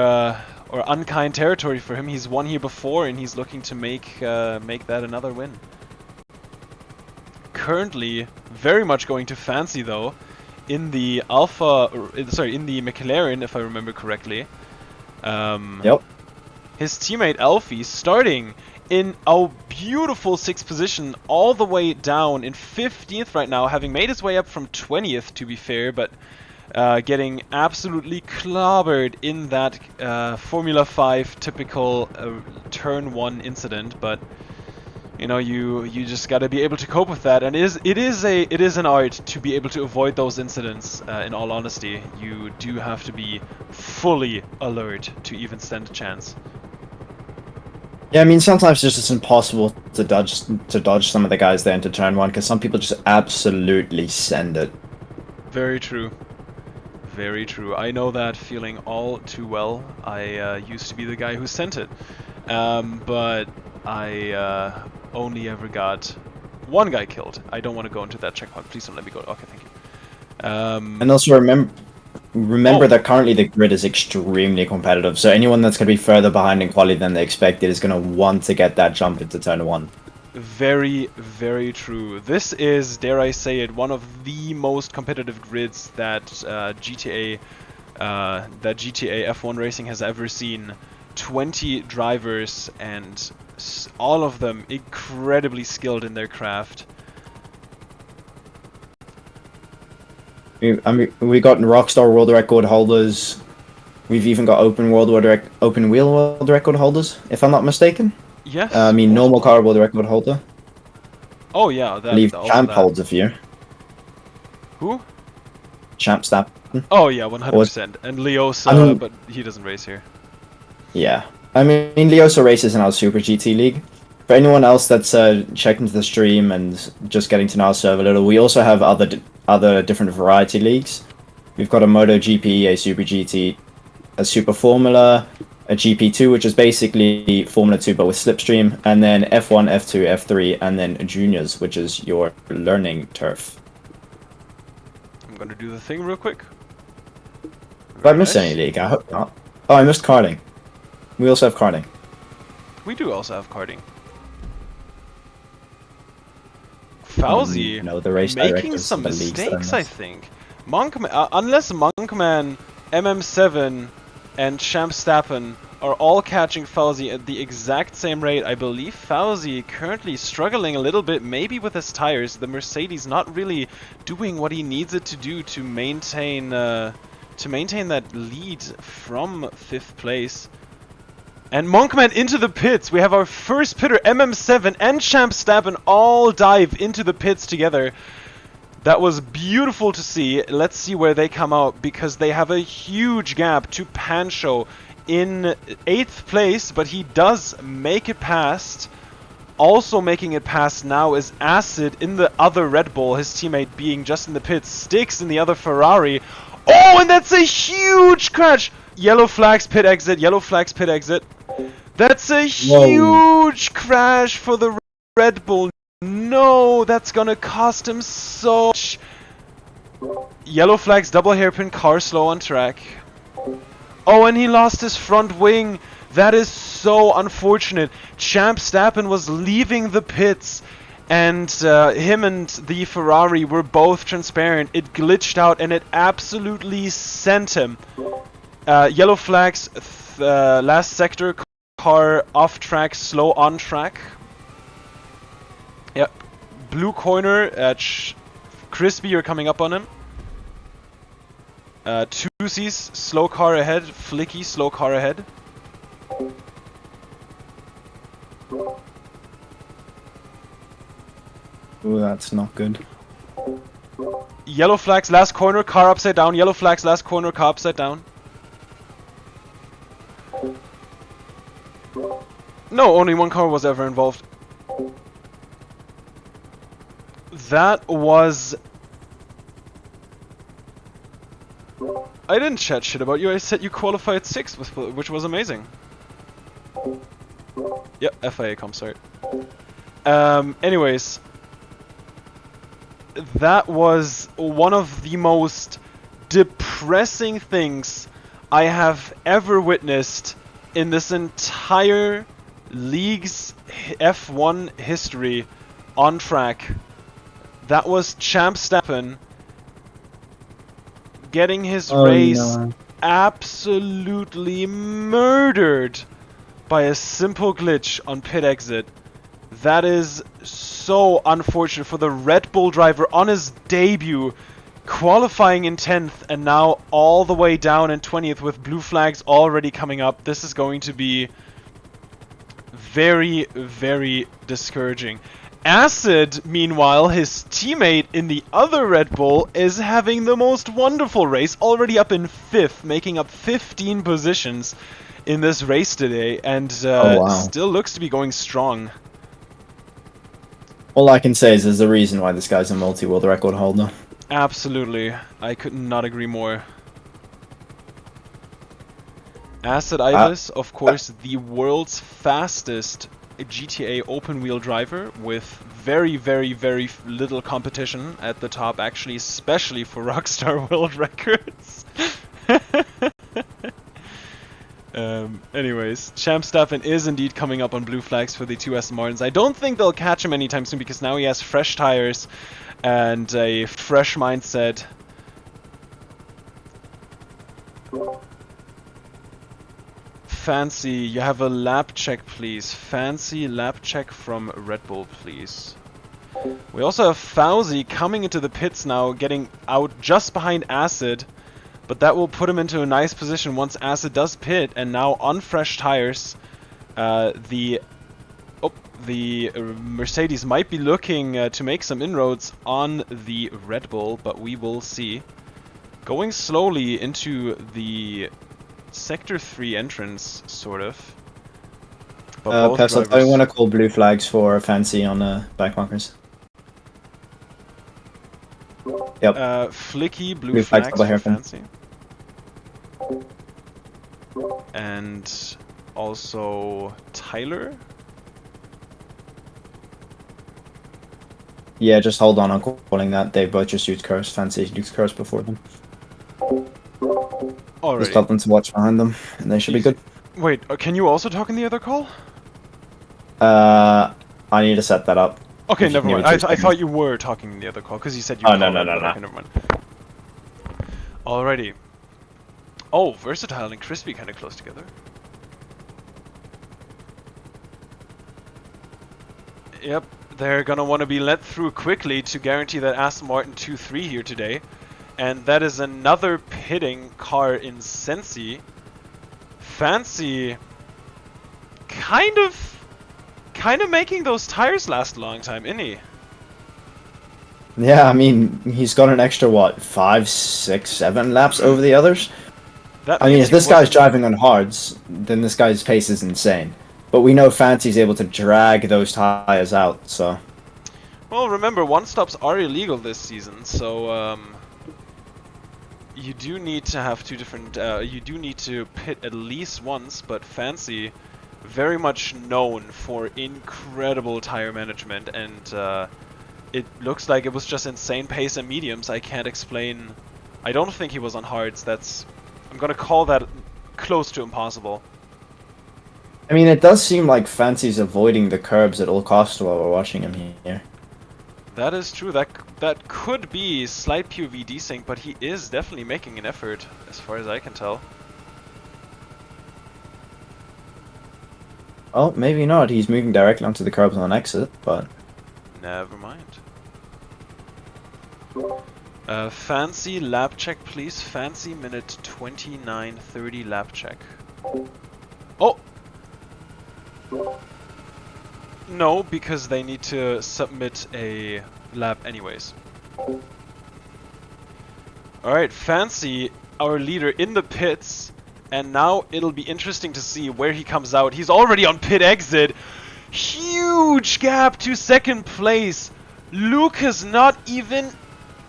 A: unkind territory for him. He's won here before, and he's looking to make that another win. Currently, very much going to fancy though. In the in the McLaren, if I remember correctly.
B: Yep.
A: His teammate Alfie starting in a beautiful 6th position, all the way down in 15th right now, having made his way up from 20th to be fair, but getting absolutely clobbered in that Formula 5 typical turn 1 incident. But you know, you just got to be able to cope with that, and it is an art to be able to avoid those incidents. In all honesty, you do have to be fully alert to even stand a chance.
B: Yeah, I mean, sometimes it's just impossible to dodge some of the guys there into turn 1, because some people just absolutely send it.
A: Very true. Very true. I know that feeling all too well. I used to be the guy who sent it, but I only ever got 1 guy killed. I don't want to go into that checkpoint. Please don't let me go. Okay, thank you.
B: And also remember that currently the grid is extremely competitive, so anyone that's going to be further behind in quality than they expected is going to want to get that jump into turn 1.
A: Very, very true. This is, dare I say it, one of the most competitive grids that GTA F1 Racing has ever seen. 20 drivers, and all of them incredibly skilled in their craft.
B: I mean, we got Rockstar World Record holders. We've even got Open Wheel World Record holders, if I'm not mistaken.
A: Yes.
B: I mean, Normal Car World Record holder.
A: Oh yeah,
B: I believe Champ holds a few.
A: Who?
B: Champ Stappen.
A: Oh yeah, 100%. And Leosa, but he doesn't race here. Yeah.
B: I mean, Leosa races in our Super GT League. For anyone else that's checking into the stream and just getting to know our server a little, we also have other different variety leagues. We've got a MotoGP, a Super GT, a Super Formula, a GP2, which is basically Formula 2 but with Slipstream, and then F1, F2, F3, and then Juniors, which is your learning turf.
A: I'm gonna do the thing real quick.
B: If I missed any league, I hope not. Oh, I missed karting. We also have karting.
A: We do also have karting. Fowzey
B: the race
A: making some mistakes, I think. Unless Monkman, MM7, and Champ Stappen are all catching Fowzey at the exact same rate, I believe Fowzey currently struggling a little bit, maybe with his tires. The Mercedes not really doing what he needs it to do to maintain that lead from 5th place. And Monkman into the pits. We have our first pitter, MM7 and Champ Stappen all dive into the pits together. That was beautiful to see. Let's see where they come out, because they have a huge gap to Pancho in 8th place, but he does make it past. Also making it past now is Acid in the other Red Bull, his teammate being just in the pits. Sticks in the other Ferrari. Oh, and that's a huge crash! Yellow flags, pit exit, yellow flags, pit exit. That's a huge crash for the Red Bull. No, that's gonna cost him so much. Yellow flags, double hairpin, car slow on track. Oh, and he lost his front wing. That is so unfortunate. Champ Stappen was leaving the pits, and him and the Ferrari were both transparent. It glitched out, and it absolutely sent him. Yellow flags, last sector, car off track, slow on track. Yep. Blue corner, Crispy, you're coming up on him. Twosies, slow car ahead. Flicky, slow car ahead.
B: Ooh, that's not good.
A: Yellow flags, last corner, car upside down. Yellow flags, last corner, car upside down. No, only one car was ever involved. That was... I didn't chat shit about you, I said you qualified 6th, which was amazing. Yep, FIA comp, sorry. Anyways. That was one of the most depressing things I have ever witnessed in this entire league's F1 history on track. That was Champ Stappen getting his race absolutely murdered by a simple glitch on pit exit. That is so unfortunate for the Red Bull driver on his debut, qualifying in 10th and now all the way down in 20th with blue flags already coming up. This is going to be very, very discouraging. Acid, meanwhile, his teammate in the other Red Bull, is having the most wonderful race, already up in 5th, making up 15 positions in this race today, and still looks to be going strong.
B: All I can say is there's a reason why this guy's a multi-world record holder.
A: Absolutely. I could not agree more. Acid Ibis, of course, the world's fastest GTA open-wheel driver with very, very, very little competition at the top, actually, especially for Rockstar World Records. Anyways, Champ Stappen is indeed coming up on blue flags for the two Aston Martins. I don't think they'll catch him anytime soon because now he has fresh tires and a fresh mindset. Fancy, you have a lap check, please. Fancy lap check from Red Bull, please. We also have Fowzey coming into the pits now, getting out just behind Acid. But that will put him into a nice position once Acid does pit, and now on fresh tires, the Mercedes might be looking to make some inroads on the Red Bull, but we will see. Going slowly into the Sector 3 entrance, sort of.
B: Peffz, I want to call blue flags for Fancy on back markers. Yep.
A: Flicky, blue flags for Fancy. And also Tyler.
B: Yeah, just hold on calling that. They both just used curse. Fancy used curse before them.
A: Alright.
B: Just tell them to watch behind them, and they should be good.
A: Wait, can you also talk in the other call?
B: I need to set that up.
A: Okay, never mind. I thought you were talking in the other call, because you said you were.
B: Oh, no.
A: Okay, never mind. Alrighty. Oh, Versatile and Crispy kind of close together. Yep, they're gonna want to be let through quickly to guarantee that Aston Martin 2-3 here today. And that is another pitting car in Sensi. Fancy kind of making those tires last a long time, isn't he?
B: Yeah, I mean, he's got an extra, what, 5, 6, 7 laps over the others? I mean, if this guy's driving on hards, then this guy's pace is insane. But we know Fancy's able to drag those tires out, so...
A: Well, remember, one-stops are illegal this season, so, you do need to have two different, you do need to pit at least once, but Fowzey, very much known for incredible tire management, and it looks like it was just insane pace and mediums. I can't explain. I don't think he was on hards. I'm gonna call that close to impossible.
B: I mean, it does seem like Fowzey's avoiding the curbs at all costs while we're watching him here.
A: That is true. That could be slight POV desync, but he is definitely making an effort, as far as I can tell.
B: Oh, maybe not. He's moving directly onto the curbs on exit, but...
A: Never mind. Fowzey lap check, please. Fowzey minute 29:30 lap check. Oh! No, because they need to submit a lap anyways. Alright, Fowzey, our leader in the pits, and now it'll be interesting to see where he comes out. He's already on pit exit. Huge gap to second place. Lucas not even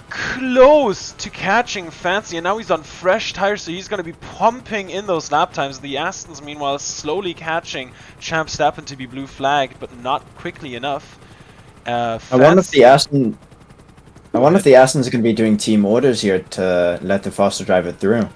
A: close to catching Fowzey, and now he's on fresh tires, so he's going to be pumping in those lap times. The Astons, meanwhile, slowly catching Champ Stappen to be blue flagged, but not quickly enough.
B: I wonder if the Astons are going to be doing team orders here to let the faster driver through.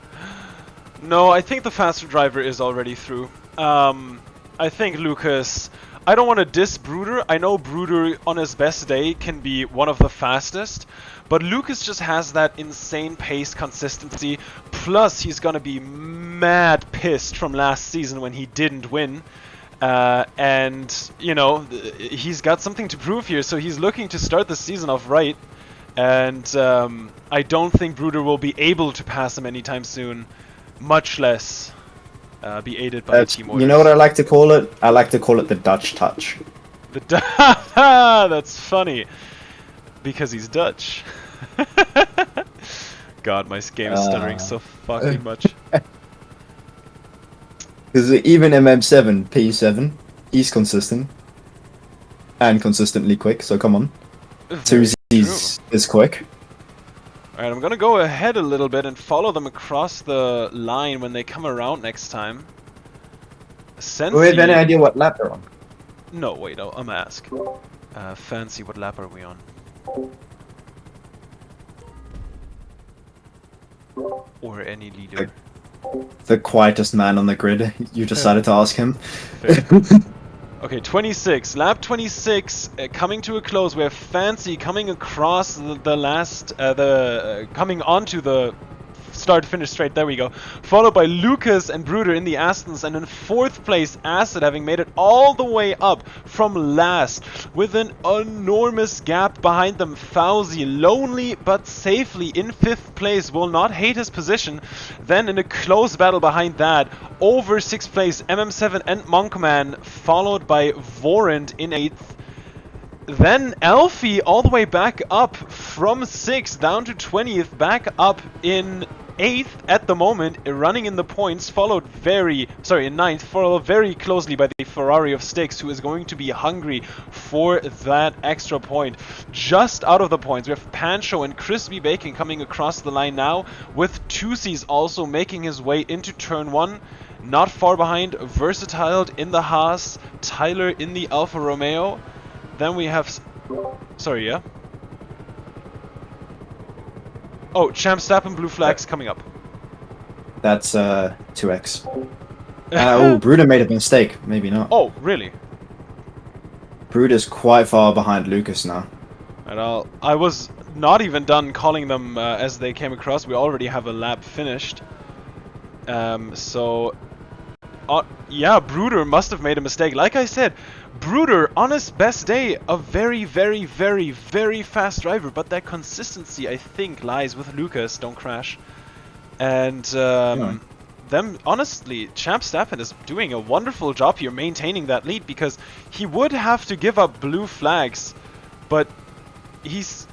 A: No, I think the faster driver is already through. I think Lucas... I don't want to diss Bruder. I know Bruder on his best day can be one of the fastest, but Lucas just has that insane pace consistency. Plus, he's gonna be mad pissed from last season when he didn't win. And, you know, he's got something to prove here, so he's looking to start the season off right. And I don't think Bruder will be able to pass him anytime soon, much less be aided by the team orders.
B: You know what I like to call it? I like to call it the Dutch touch.
A: That's funny. Because he's Dutch. God, my game is stuttering so fucking much.
B: Because even MM7, P7, he's consistent. And consistently quick, so come on. 2Z's is quick.
A: Alright, I'm gonna go ahead a little bit and follow them across the line when they come around next time.
B: Do we have any idea what lap they're on?
A: No, wait, I'm gonna ask. Fowzey, what lap are we on? Or any leader.
B: The quietest man on the grid. You decided to ask him.
A: Okay, 26. Lap 26 coming to a close. We have Fowzey coming across the last, coming onto the start-finish straight. There we go. Followed by Lucas and Bruder in the Astons, and in 4th place, Acid, having made it all the way up from last with an enormous gap behind them. Fowzey, lonely but safely in 5th place, will not hate his position. Then in a close battle behind that, over 6th place, MM7 and Monkman, followed by Vorent in 8th. Then Alfie all the way back up from 6th down to 20th, back up in 8th at the moment, running in the points, followed in 9th, followed very closely by the Ferrari of Styx, who is going to be hungry for that extra point. Just out of the points, we have Pancho and Crispy Bacon coming across the line now, with 2C's also making his way into turn 1. Not far behind, Versatile in the Haas, Tyler in the Alfa Romeo. Then we have... Sorry, yeah? Oh, Champ Stappen blue flags coming up.
B: That's 2x. Oh, Bruder made a mistake. Maybe not.
A: Oh, really?
B: Bruder's quite far behind Lucas now.
A: And I was not even done calling them as they came across. We already have a lap finished. Yeah, Bruder must have made a mistake. Like I said, Bruder, on his best day, a very, very, very, very fast driver, but that consistency, I think, lies with Lucas. Don't crash. And them, honestly, Champ Stappen is doing a wonderful job here maintaining that lead, because he would have to give up blue flags, but he's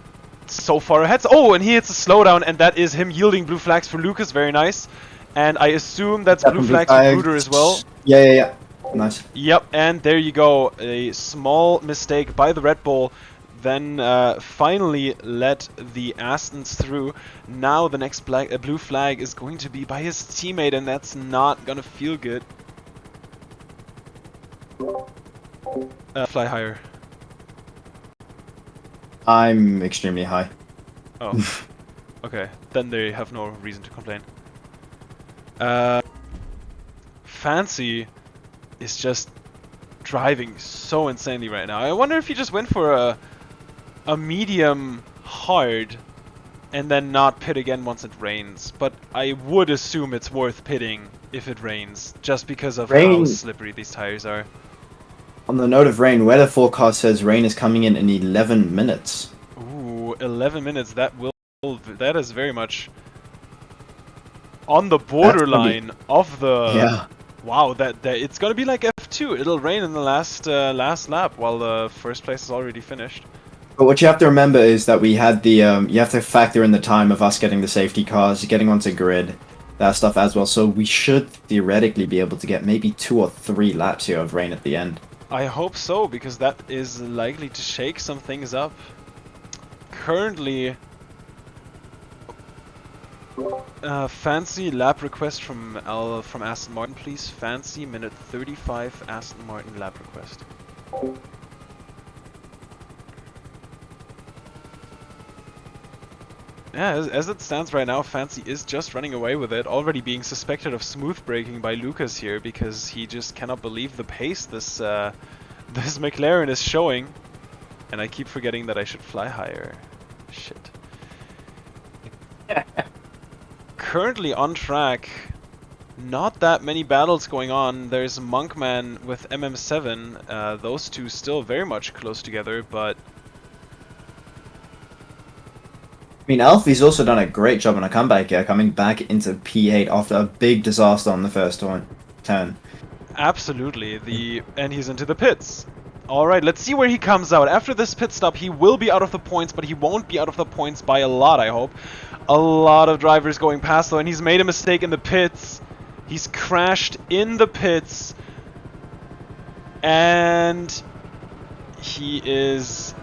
A: so far ahead. Oh, and he hits a slowdown, and that is him yielding blue flags for Lucas. Very nice. And I assume that's blue flags for Bruder as well.
B: Yeah. Nice.
A: Yep, and there you go. A small mistake by the Red Bull. then finally let the Astons through. Now the next blue flag is going to be by his teammate, and that's not gonna feel good. Fly higher.
B: I'm extremely high.
A: Oh. Okay, then they have no reason to complain. Fancy is just driving so insanely right now. I wonder if he just went for a medium hard and then not pit again once it rains. But I would assume it's worth pitting if it rains, just because of how slippery these tires are.
B: On the note of rain, weather forecast says rain is coming in 11 minutes.
A: Ooh, 11 minutes. That is very much on the borderline of the.
B: Yeah.
A: Wow, that it's gonna be like F2. It'll rain in the last lap while the first place is already finished.
B: But what you have to remember is that we had the you have to factor in the time of us getting the safety cars, getting onto grid, that stuff as well. So we should theoretically be able to get maybe 2 or 3 laps here of rain at the end.
A: I hope so, because that is likely to shake some things up. Currently, fancy lap request from Aston Martin, please. Fancy minute 35 Aston Martin lap request. Yeah, as it stands right now, Fancy is just running away with it, already being suspected of smooth braking by Lucas here because he just cannot believe the pace this this McLaren is showing. And I keep forgetting that I should fly higher. Shit. Currently on track, not that many battles going on. There's Monkman with MM7, those two still very much close together, but
B: I mean, Alfie's also done a great job on a comeback here, coming back into P8 after a big disaster on the first turn.
A: Absolutely, and he's into the pits. Alright, let's see where he comes out. After this pit stop, he will be out of the points, but he won't be out of the points by a lot, I hope. A lot of drivers going past though, and he's made a mistake in the pits. He's crashed in the pits. And he is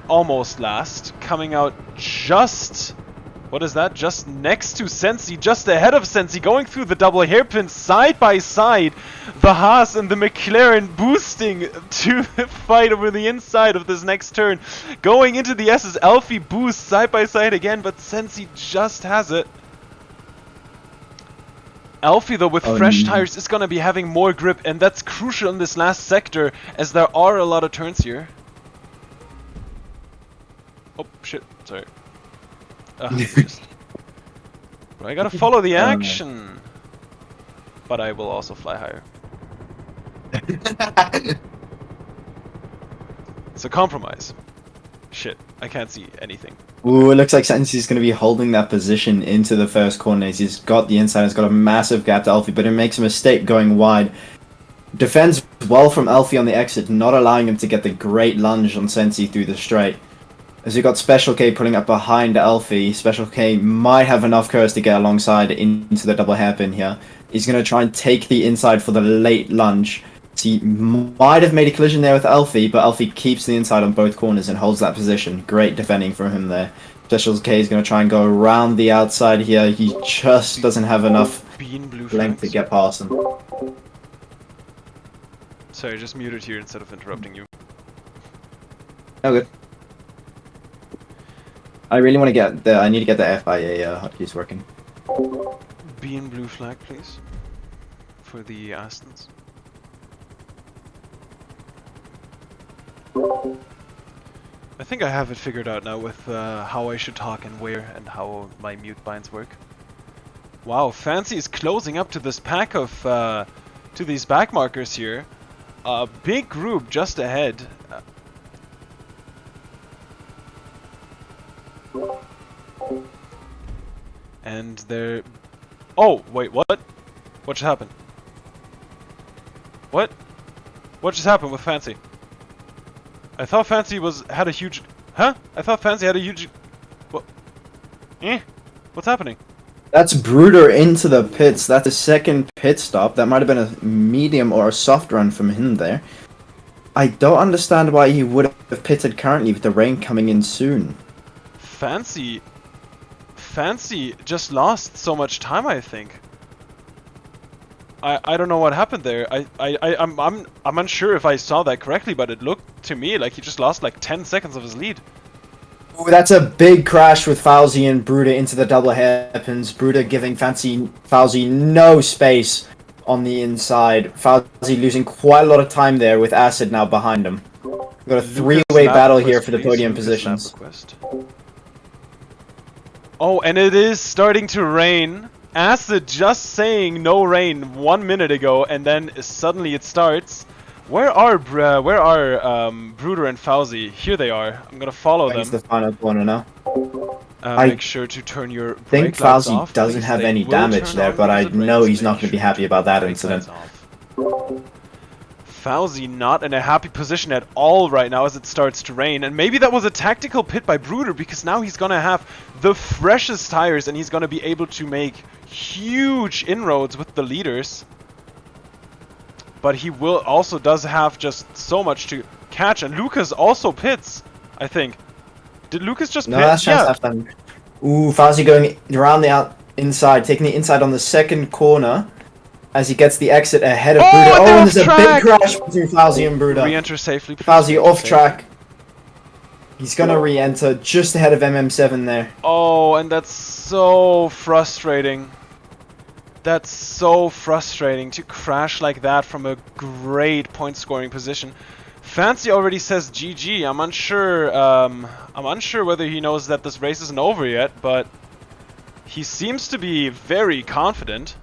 A: almost last, coming out just, what is that? Just next to Sensi, just ahead of Sensi, going through the double hairpin side by side. The Haas and the McLaren boosting to fight over the inside of this next turn. Going into the S's, Alfie boosts side by side again, but Sensi just has it. Alfie though with fresh tires is gonna be having more grip, and that's crucial in this last sector as there are a lot of turns here. Oh shit, sorry. But I gotta follow the action. But I will also fly higher. It's a compromise. Shit, I can't see anything.
B: Ooh, it looks like Sensi's going to be holding that position into the first corner. He's got the inside, he's got a massive gap to Alfie, but he makes a mistake going wide. Defends well from Alfie on the exit, not allowing him to get the great lunge on Sensi through the straight. As we got Special K pulling up behind Alfie, Special K might have enough curves to get alongside into the double hairpin here. He's going to try and take the inside for the late lunge. So he might have made a collision there with Alfie, but Alfie keeps the inside on both corners and holds that position. Great defending from him there. Special K is going to try and go around the outside here. He just doesn't have enough length to get past him.
A: Sorry, I just muted here instead of interrupting you.
B: Oh, good. I really want to get the. I need to get the FIA hotkeys working.
A: B and blue flag, please, for the Astons. I think I have it figured out now with how I should talk and where and how my mute binds work. Wow, Fancy is closing up to this pack of to these back markers here. A big group just ahead. And they're... Oh, wait, what? What just happened? What? What just happened with Fancy? I thought Fancy had a huge... Huh? I thought Fancy had a huge... What? What's happening?
B: That's Bruder into the pits. That's a second pit stop. That might have been a medium or a soft run from him there. I don't understand why he would have pitted currently with the rain coming in soon.
A: Fancy just lost so much time, I think. I don't know what happened there. I'm unsure if I saw that correctly, but it looked to me like he just lost like 10 seconds of his lead.
B: Ooh, that's a big crash with Fowzey and Bruder into the double hairpins. Bruder giving Fowzey no space on the inside. Fowzey losing quite a lot of time there with Acid now behind him. We've got a three-way battle here for the podium positions.
A: Oh, and it is starting to rain. Acid just saying no rain 1 minute ago, and then suddenly it starts. Where are Bruder and Fowzey? Here they are. I'm gonna follow them.
B: That's the final corner now.
A: Make sure to turn your
B: I think
A: brake lights off,
B: Fowzey doesn't
A: please.
B: have
A: They
B: any
A: will
B: damage
A: turn
B: there,
A: on
B: but I
A: music
B: know
A: brakes.
B: he's not
A: Make
B: going to be
A: sure
B: happy about that
A: brake
B: incident.
A: lights off. Fowzey not in a happy position at all right now as it starts to rain, and maybe that was a tactical pit by Bruder, because now he's gonna have the freshest tires and he's gonna be able to make huge inroads with the leaders. But he does have just so much to catch, and Lucas also pits, I think. Did Lucas just pit?
B: No, that's just half time. Ooh, Fowzey going around the inside, taking the inside on the second corner. As he gets the exit ahead of Bruder. Oh, and there's a big crash between Fowzey and Bruder.
A: Re-enter safely, please.
B: Fowzey off track. He's gonna re-enter just ahead of MM7 there.
A: Oh, and that's so frustrating. That's so frustrating to crash like that from a great point scoring position. Fancy already says GG. I'm unsure whether he knows that this race isn't over yet, but he seems to be very confident.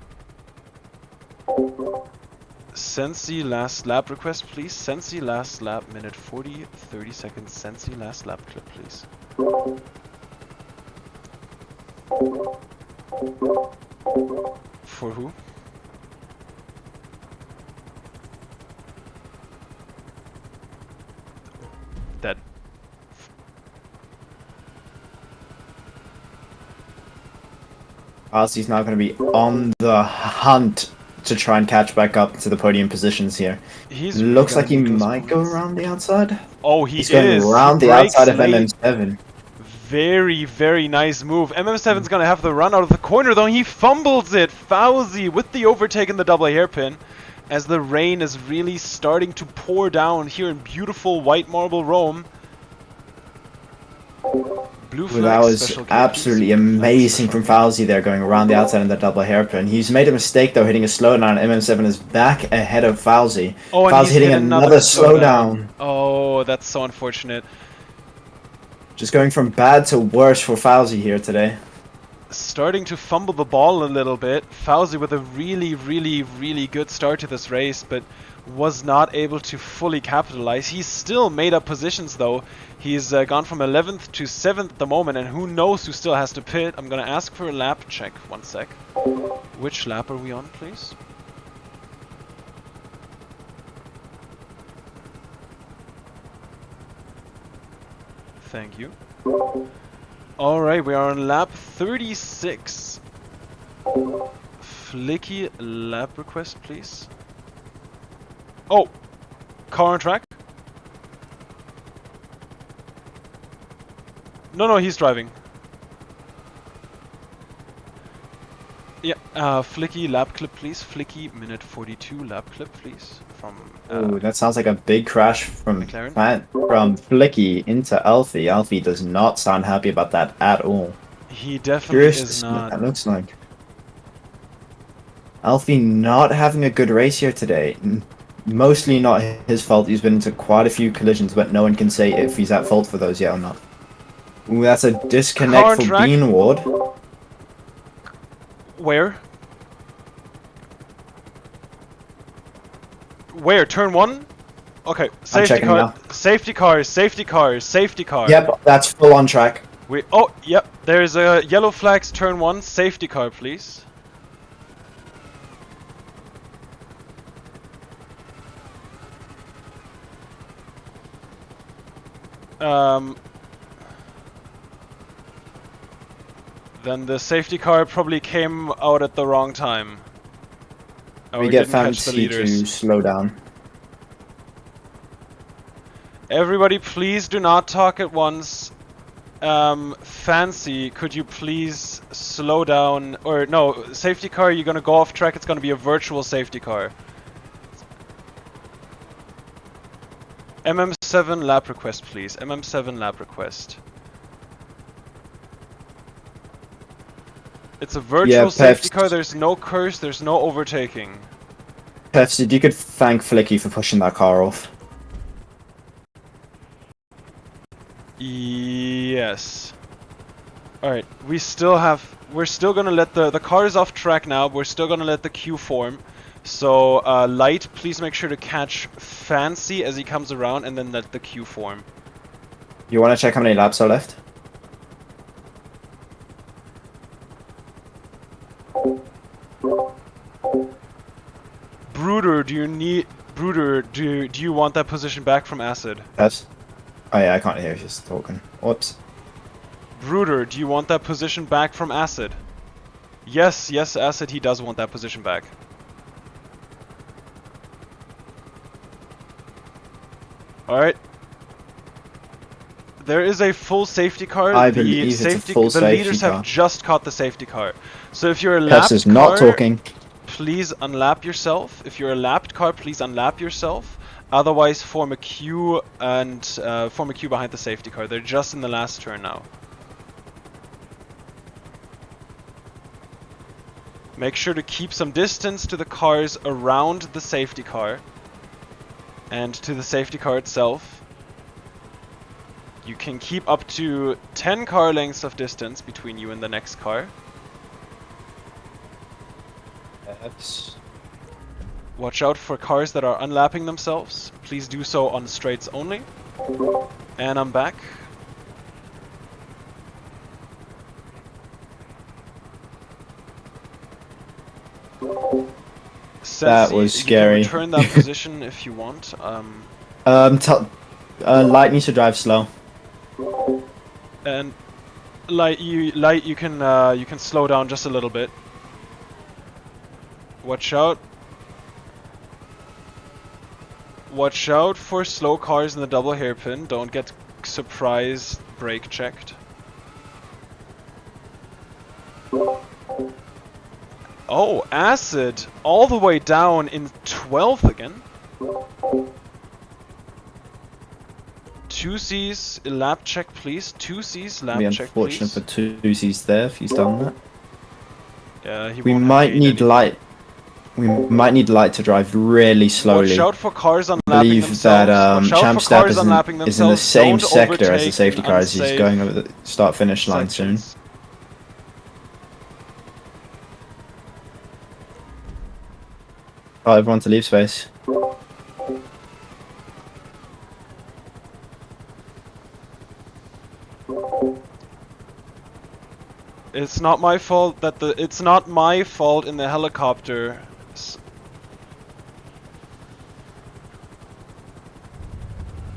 A: Sensi last lap request, please. Sensi last lap, minute 40, 30 seconds. Sensi last lap clip, please. For who? That.
B: Fowzey's now going to be on the hunt to try and catch back up to the podium positions here. Looks like he might go around the outside.
A: Oh, he's
B: going around the outside of MM7.
A: Very, very nice move. MM7's gonna have the run out of the corner, though. He fumbles it. Fowzey with the overtake in the double hairpin, as the rain is really starting to pour down here in beautiful white marble Rome. Blue flag,
B: that was absolutely amazing from Fowzey there, going around the outside in the double hairpin. He's made a mistake though, hitting a slowdown. MM7 is back ahead of Fowzey.
A: Oh, and
B: Fowzey hitting another slowdown.
A: Oh, that's so unfortunate.
B: Just going from bad to worse for Fowzey here today.
A: Starting to fumble the ball a little bit. Fowzey with a really, really, really good start to this race, but was not able to fully capitalize. He's still made up positions though. He's gone from 11th to 7th at the moment, and who knows who still has to pit. I'm gonna ask for a lap check. 1 sec. Which lap are we on, please? Thank you. Alright, we are on lap 36. Flicky lap request, please. Oh! Car on track? No, he's driving. Yeah, Flicky lap clip, please. Flicky minute 42 lap clip, please. From
B: Ooh, that sounds like a big crash from
A: McLaren.
B: From Flicky into Alfie. Alfie does not sound happy about that at all.
A: He definitely is not.
B: That looks like Alfie not having a good race here today. Mostly not his fault. He's been into quite a few collisions, but no one can say if he's at fault for those yet or not. Ooh, that's a disconnect for Bean Ward.
A: Where? Where? Turn 1? Okay, safety car.
B: Now.
A: Safety cars, safety cars, safety car.
B: Yep, that's full on track.
A: Yep, there's a yellow flags, turn 1, safety car, please. Then the safety car probably came out at the wrong time.
B: We get Fancy to slow down.
A: Everybody, please do not talk at once. Fancy, could you please slow down? Or no, safety car, you're gonna go off track. It's gonna be a virtual safety car. MM7 lap request, please. MM7 lap request. It's a virtual safety car. There's no curse. There's no overtaking.
B: Peffz, you could thank Flicky for pushing that car off.
A: Yes. Alright, we're still gonna let the car is off track now, but we're still gonna let the queue form. So, Light, please make sure to catch Fancy as he comes around and then let the queue form.
B: You wanna check how many laps are left?
A: Brooder, do you want that position back from Acid?
B: Yes. Oh yeah, I can't hear if he's talking. Whoops.
A: Brooder, do you want that position back from Acid? Yes, Acid, he does want that position back. Alright. There is a full safety car.
B: I believe it's a full
A: the
B: safety
A: leaders
B: car.
A: have just caught the safety car. So if you're a lapped
B: Peffz is not
A: car,
B: talking.
A: please unlap yourself. If you're a lapped car, please unlap yourself. Otherwise, form a queue and form a queue behind the safety car. They're just in the last turn now. Make sure to keep some distance to the cars around the safety car and to the safety car itself. You can keep up to 10 car lengths of distance between you and the next car.
B: Peffz.
A: Watch out for cars that are unlapping themselves. Please do so on straights only. And I'm back.
B: That was scary.
A: You can return that position if you want.
B: Light needs to drive slow.
A: And Light, you can slow down just a little bit. Watch out. Watch out for slow cars in the double hairpin. Don't get surprise brake checked. Oh, Acid! All the way down in 12th again. 2Cs, lap check please. 2Cs, lap check please.
B: Unfortunate for 2Cs there if he's done that.
A: Yeah,
B: we might need Light. We might need Light to drive really slowly.
A: Watch out for cars unlapping
B: I believe
A: themselves.
B: that Champstep is in the same sector as the safety car as he's going over the start-finish line soon. Oh, everyone to leave space.
A: It's not my fault that it's not my fault in the helicopter.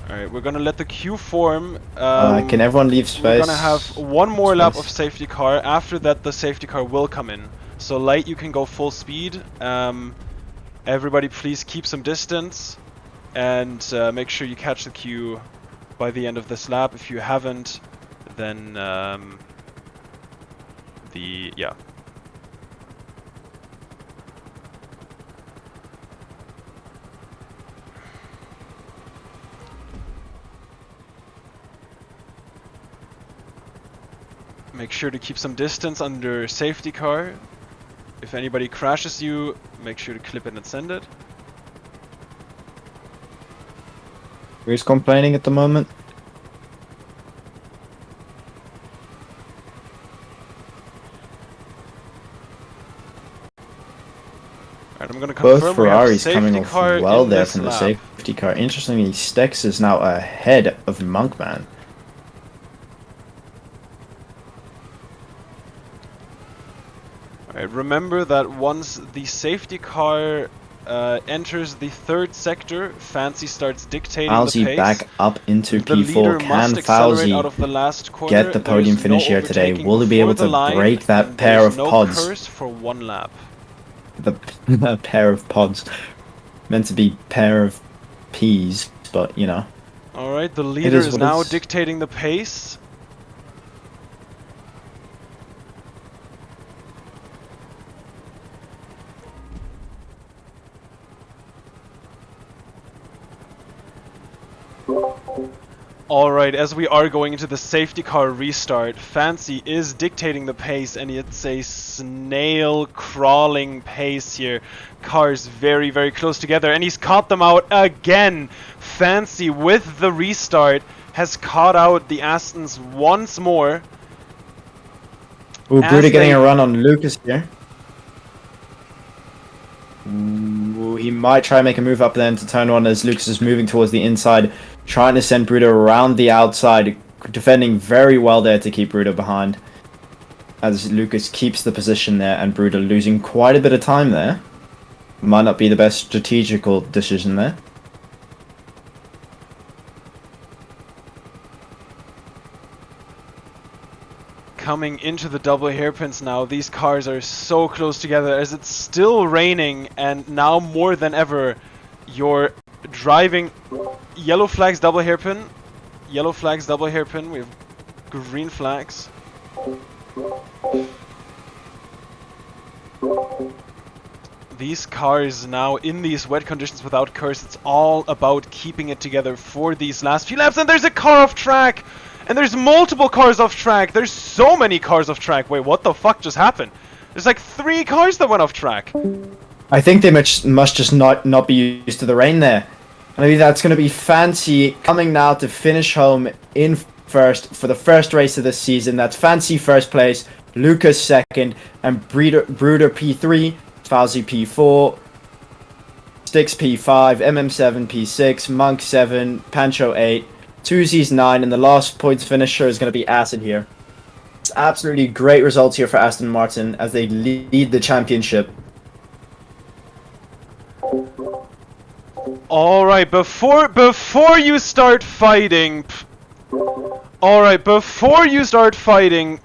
A: Alright, we're gonna let the queue form.
B: Can everyone leave space?
A: We're gonna have one more lap of safety car. After that, the safety car will come in. So Light, you can go full speed. Everybody please keep some distance. And make sure you catch the queue by the end of this lap. If you haven't, then yeah. Make sure to keep some distance under safety car. If anybody crashes you, make sure to clip it and send it.
B: Who's complaining at the moment?
A: Alright, I'm gonna confirm
B: both Ferraris coming off
A: car
B: well there from
A: lap.
B: the safety car. Interestingly, Stex is now ahead of Monkman.
A: Alright, remember that once the safety car enters the third sector, Fancy starts dictating
B: Fowzey
A: the pace.
B: back up into
A: The
B: P4.
A: leader
B: Can
A: must accelerate
B: Fowzey
A: out of the last corner.
B: get the podium finish here today? Will he be able to break that pair of pods?
A: Curse for one lap.
B: The pair of pods. Meant to be pair of peas, but you know.
A: All right, the leader is
B: what
A: now
B: it is.
A: dictating the pace. Alright, as we are going into the safety car restart, Fowzey is dictating the pace, and it's a snail crawling pace here. Cars very, very close together, and he's caught them out again. Fowzey, with the restart, has caught out the Astons once more.
B: Ooh, Bruder getting a run on Lucas here. Ooh, he might try and make a move up then to turn one as Lucas is moving towards the inside, trying to send Bruder around the outside, defending very well there to keep Bruder behind. As Lucas keeps the position there, and Bruder losing quite a bit of time there. Might not be the best strategical decision there.
A: Coming into the double hairpins now, these cars are so close together as it's still raining, and now more than ever you're driving. Yellow flags double hairpin, yellow flags double hairpin, we have green flags. These cars now in these wet conditions without curse, it's all about keeping it together for these last few laps, and there's a car off track! And there's multiple cars off track. There's so many cars off track. Wait, what the fuck just happened? There's like 3 cars that went off track.
B: I think they must just not be used to the rain there. Maybe that's going to be Fowzey coming now to finish home in first for the first race of this season. That's Fowzey first place, Lucas second, and Bruder P3, Fowzey P4, Styx P5, MM7 P6, Monk 7, Pancho 8. Tuzi's 9, and the last points finisher is going to be Acid here. It's absolutely great results here for Aston Martin as they lead the championship.
A: Alright, before you start fighting... Alright, before you start fighting,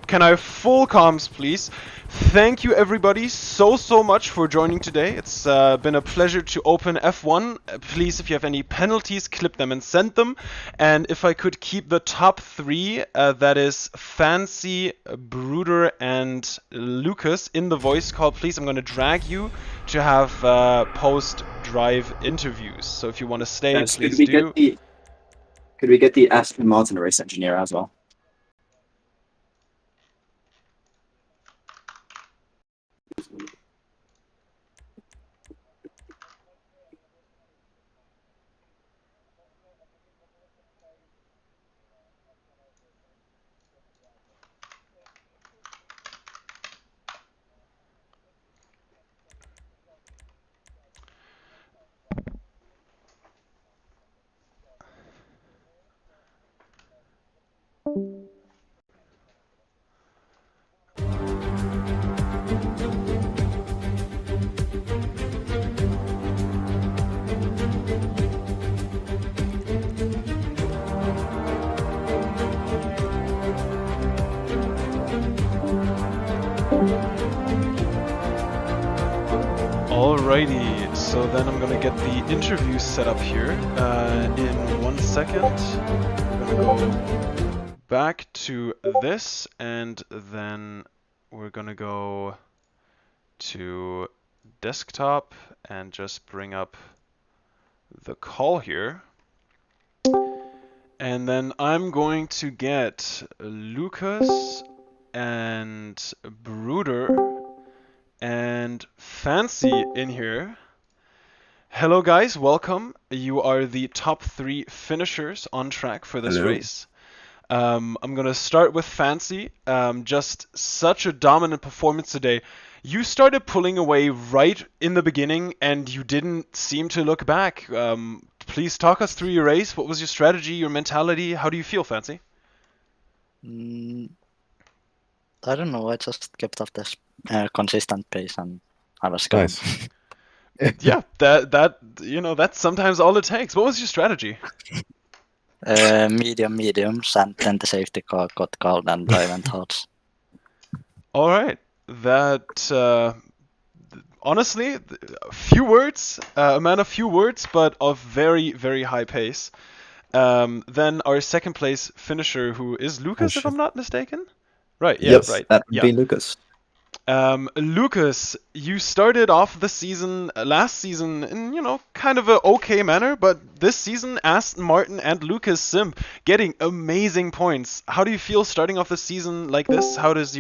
A: can I have full comms, please? Thank you everybody so much for joining today. It's been a pleasure to open F1. Please, if you have any penalties, clip them and send them. And if I could keep the top 3, that is Fowzey, Bruder, and Lucas in the voice call, please. I'm going to drag you to have post-drive interviews. So if you want to stay,
C: Yes,
A: please
C: do. Could we get the Aston Martin race engineer as well?
A: Alrighty, so then I'm gonna get the interview set up here in 1 second. I'm gonna go back to this, and then we're gonna go to desktop and just bring up the call here. And then I'm going to get Lucas and Bruder and Fowzey in here. Hello guys, welcome. You are the top 3 finishers on track for this race. I'm gonna start with Fowzey. Just such a dominant performance today. You started pulling away right in the beginning and you didn't seem to look back. Please talk us through your race. What was your strategy, your mentality? How do you feel, Fowzey?
D: I don't know, I just kept up this consistent pace and I was going.
E: Nice.
A: Yeah, that's sometimes all it takes. What was your strategy?
D: Mediums, and then the safety car got called and I went hard.
A: All right, that honestly, few words, a man of few words, but of very, very high pace. Then our second place finisher, who is Lucas, if
B: shit.
A: I'm not mistaken. Right, yeah,
B: Yes,
A: right.
C: That would
A: Yeah.
C: be Lucas.
A: Lucas, you started off the season, last season, in, kind of a okay manner, but this season, Aston Martin and Lucas Simp getting amazing points. How do you feel starting off the season like this? How does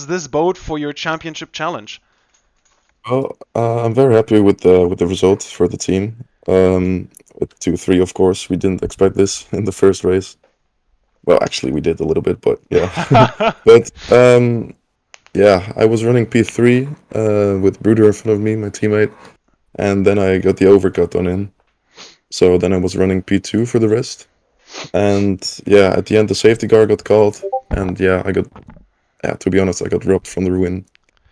A: this bode for your championship challenge?
E: Well, I'm very happy with the result for the team. With 2-3, of course, we didn't expect this in the first race. Well, actually, we did a little bit, but yeah. But yeah, I was running P3 with Bruder in front of me, my teammate, and then I got the overcut on him. So then I was running P2 for the rest. And yeah, at the end, the safety car got called, and yeah, to be honest, I got robbed from the win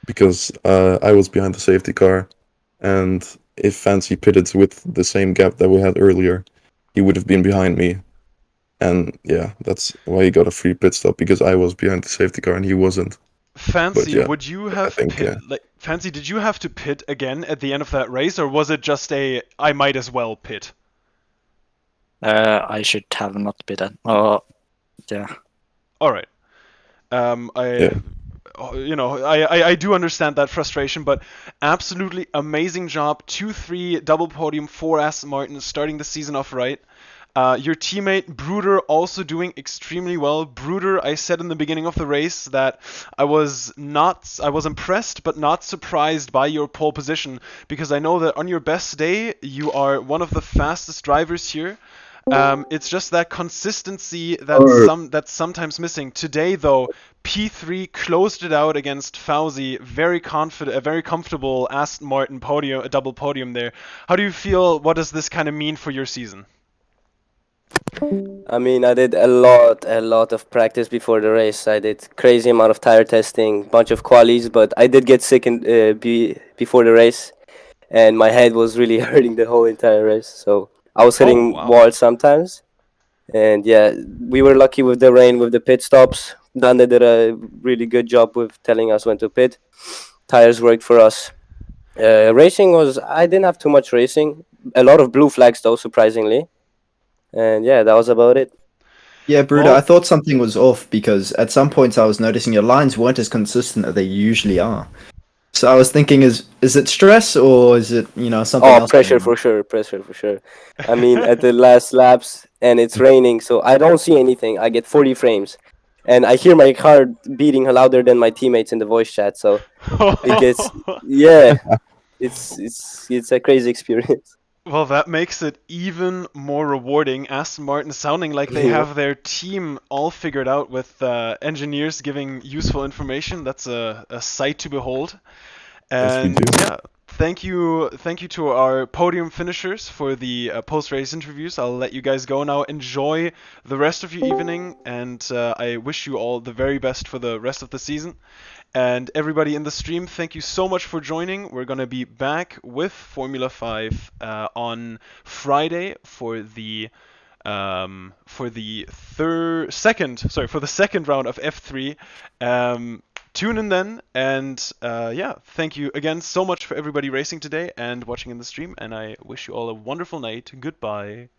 E: because I was behind the safety car, and if Fancy pitted with the same gap that we had earlier, he would have been behind me. And yeah, that's why he got a free pit stop, because I was behind the safety car and he wasn't.
A: Fancy,
E: yeah,
A: would you have
E: think,
A: pit,
E: yeah.
A: Fancy, did you have to pit again at the end of that race, or was it just I might as well pit?
D: I should have not bidden. Oh, yeah.
A: All right.
E: Yeah.
A: I do understand that frustration, but absolutely amazing job. 2-3 double podium for Aston Martin, starting the season off right. Your teammate Bruder also doing extremely well. Bruder, I said in the beginning of the race that I was impressed but not surprised by your pole position, because I know that on your best day you are one of the fastest drivers here. It's just that consistency that's sometimes missing. Today, though, P3 closed it out against Fowzey. Very confident, a very comfortable Aston Martin podium, a double podium there. How do you feel? What does this kind of mean for your season?
F: I mean, I did a lot of practice before the race. I did crazy amount of tire testing, bunch of qualies, but I did get sick before the race, and my head was really hurting the whole entire race. So I was hitting
A: wow.
F: walls sometimes, and yeah, we were lucky with the rain, with the pit stops. Dande did a really good job with telling us when to pit. Tires worked for us. Racing I didn't have too much racing. A lot of blue flags though, surprisingly. And yeah, that was about it.
B: Yeah, Bruder,
A: Well-
B: I thought something was off because at some points I was noticing your lines weren't as consistent as they usually are. So I was thinking, is it stress or is it, something
F: Oh,
B: else?
F: pressure for sure, pressure for sure. I mean, at the last laps, and it's raining, so I don't see anything. I get 40 frames, and I hear my car beating louder than my teammates in the voice chat. So it gets, yeah, it's a crazy experience.
A: Well, that makes it even more rewarding. Aston Martin sounding like they
F: Yeah.
A: have their team all figured out, with engineers giving useful information. That's a sight to behold.
E: Yes, we
A: And
E: do.
A: yeah, thank you to our podium finishers for the post-race interviews. I'll let you guys go now. Enjoy the rest of your evening, and I wish you all the very best for the rest of the season. And everybody in the stream, thank you so much for joining. We're gonna be back with Formula 5 on Friday for the second round of F3. Tune in then, and yeah, thank you again so much for everybody racing today and watching in the stream. And I wish you all a wonderful night. Goodbye.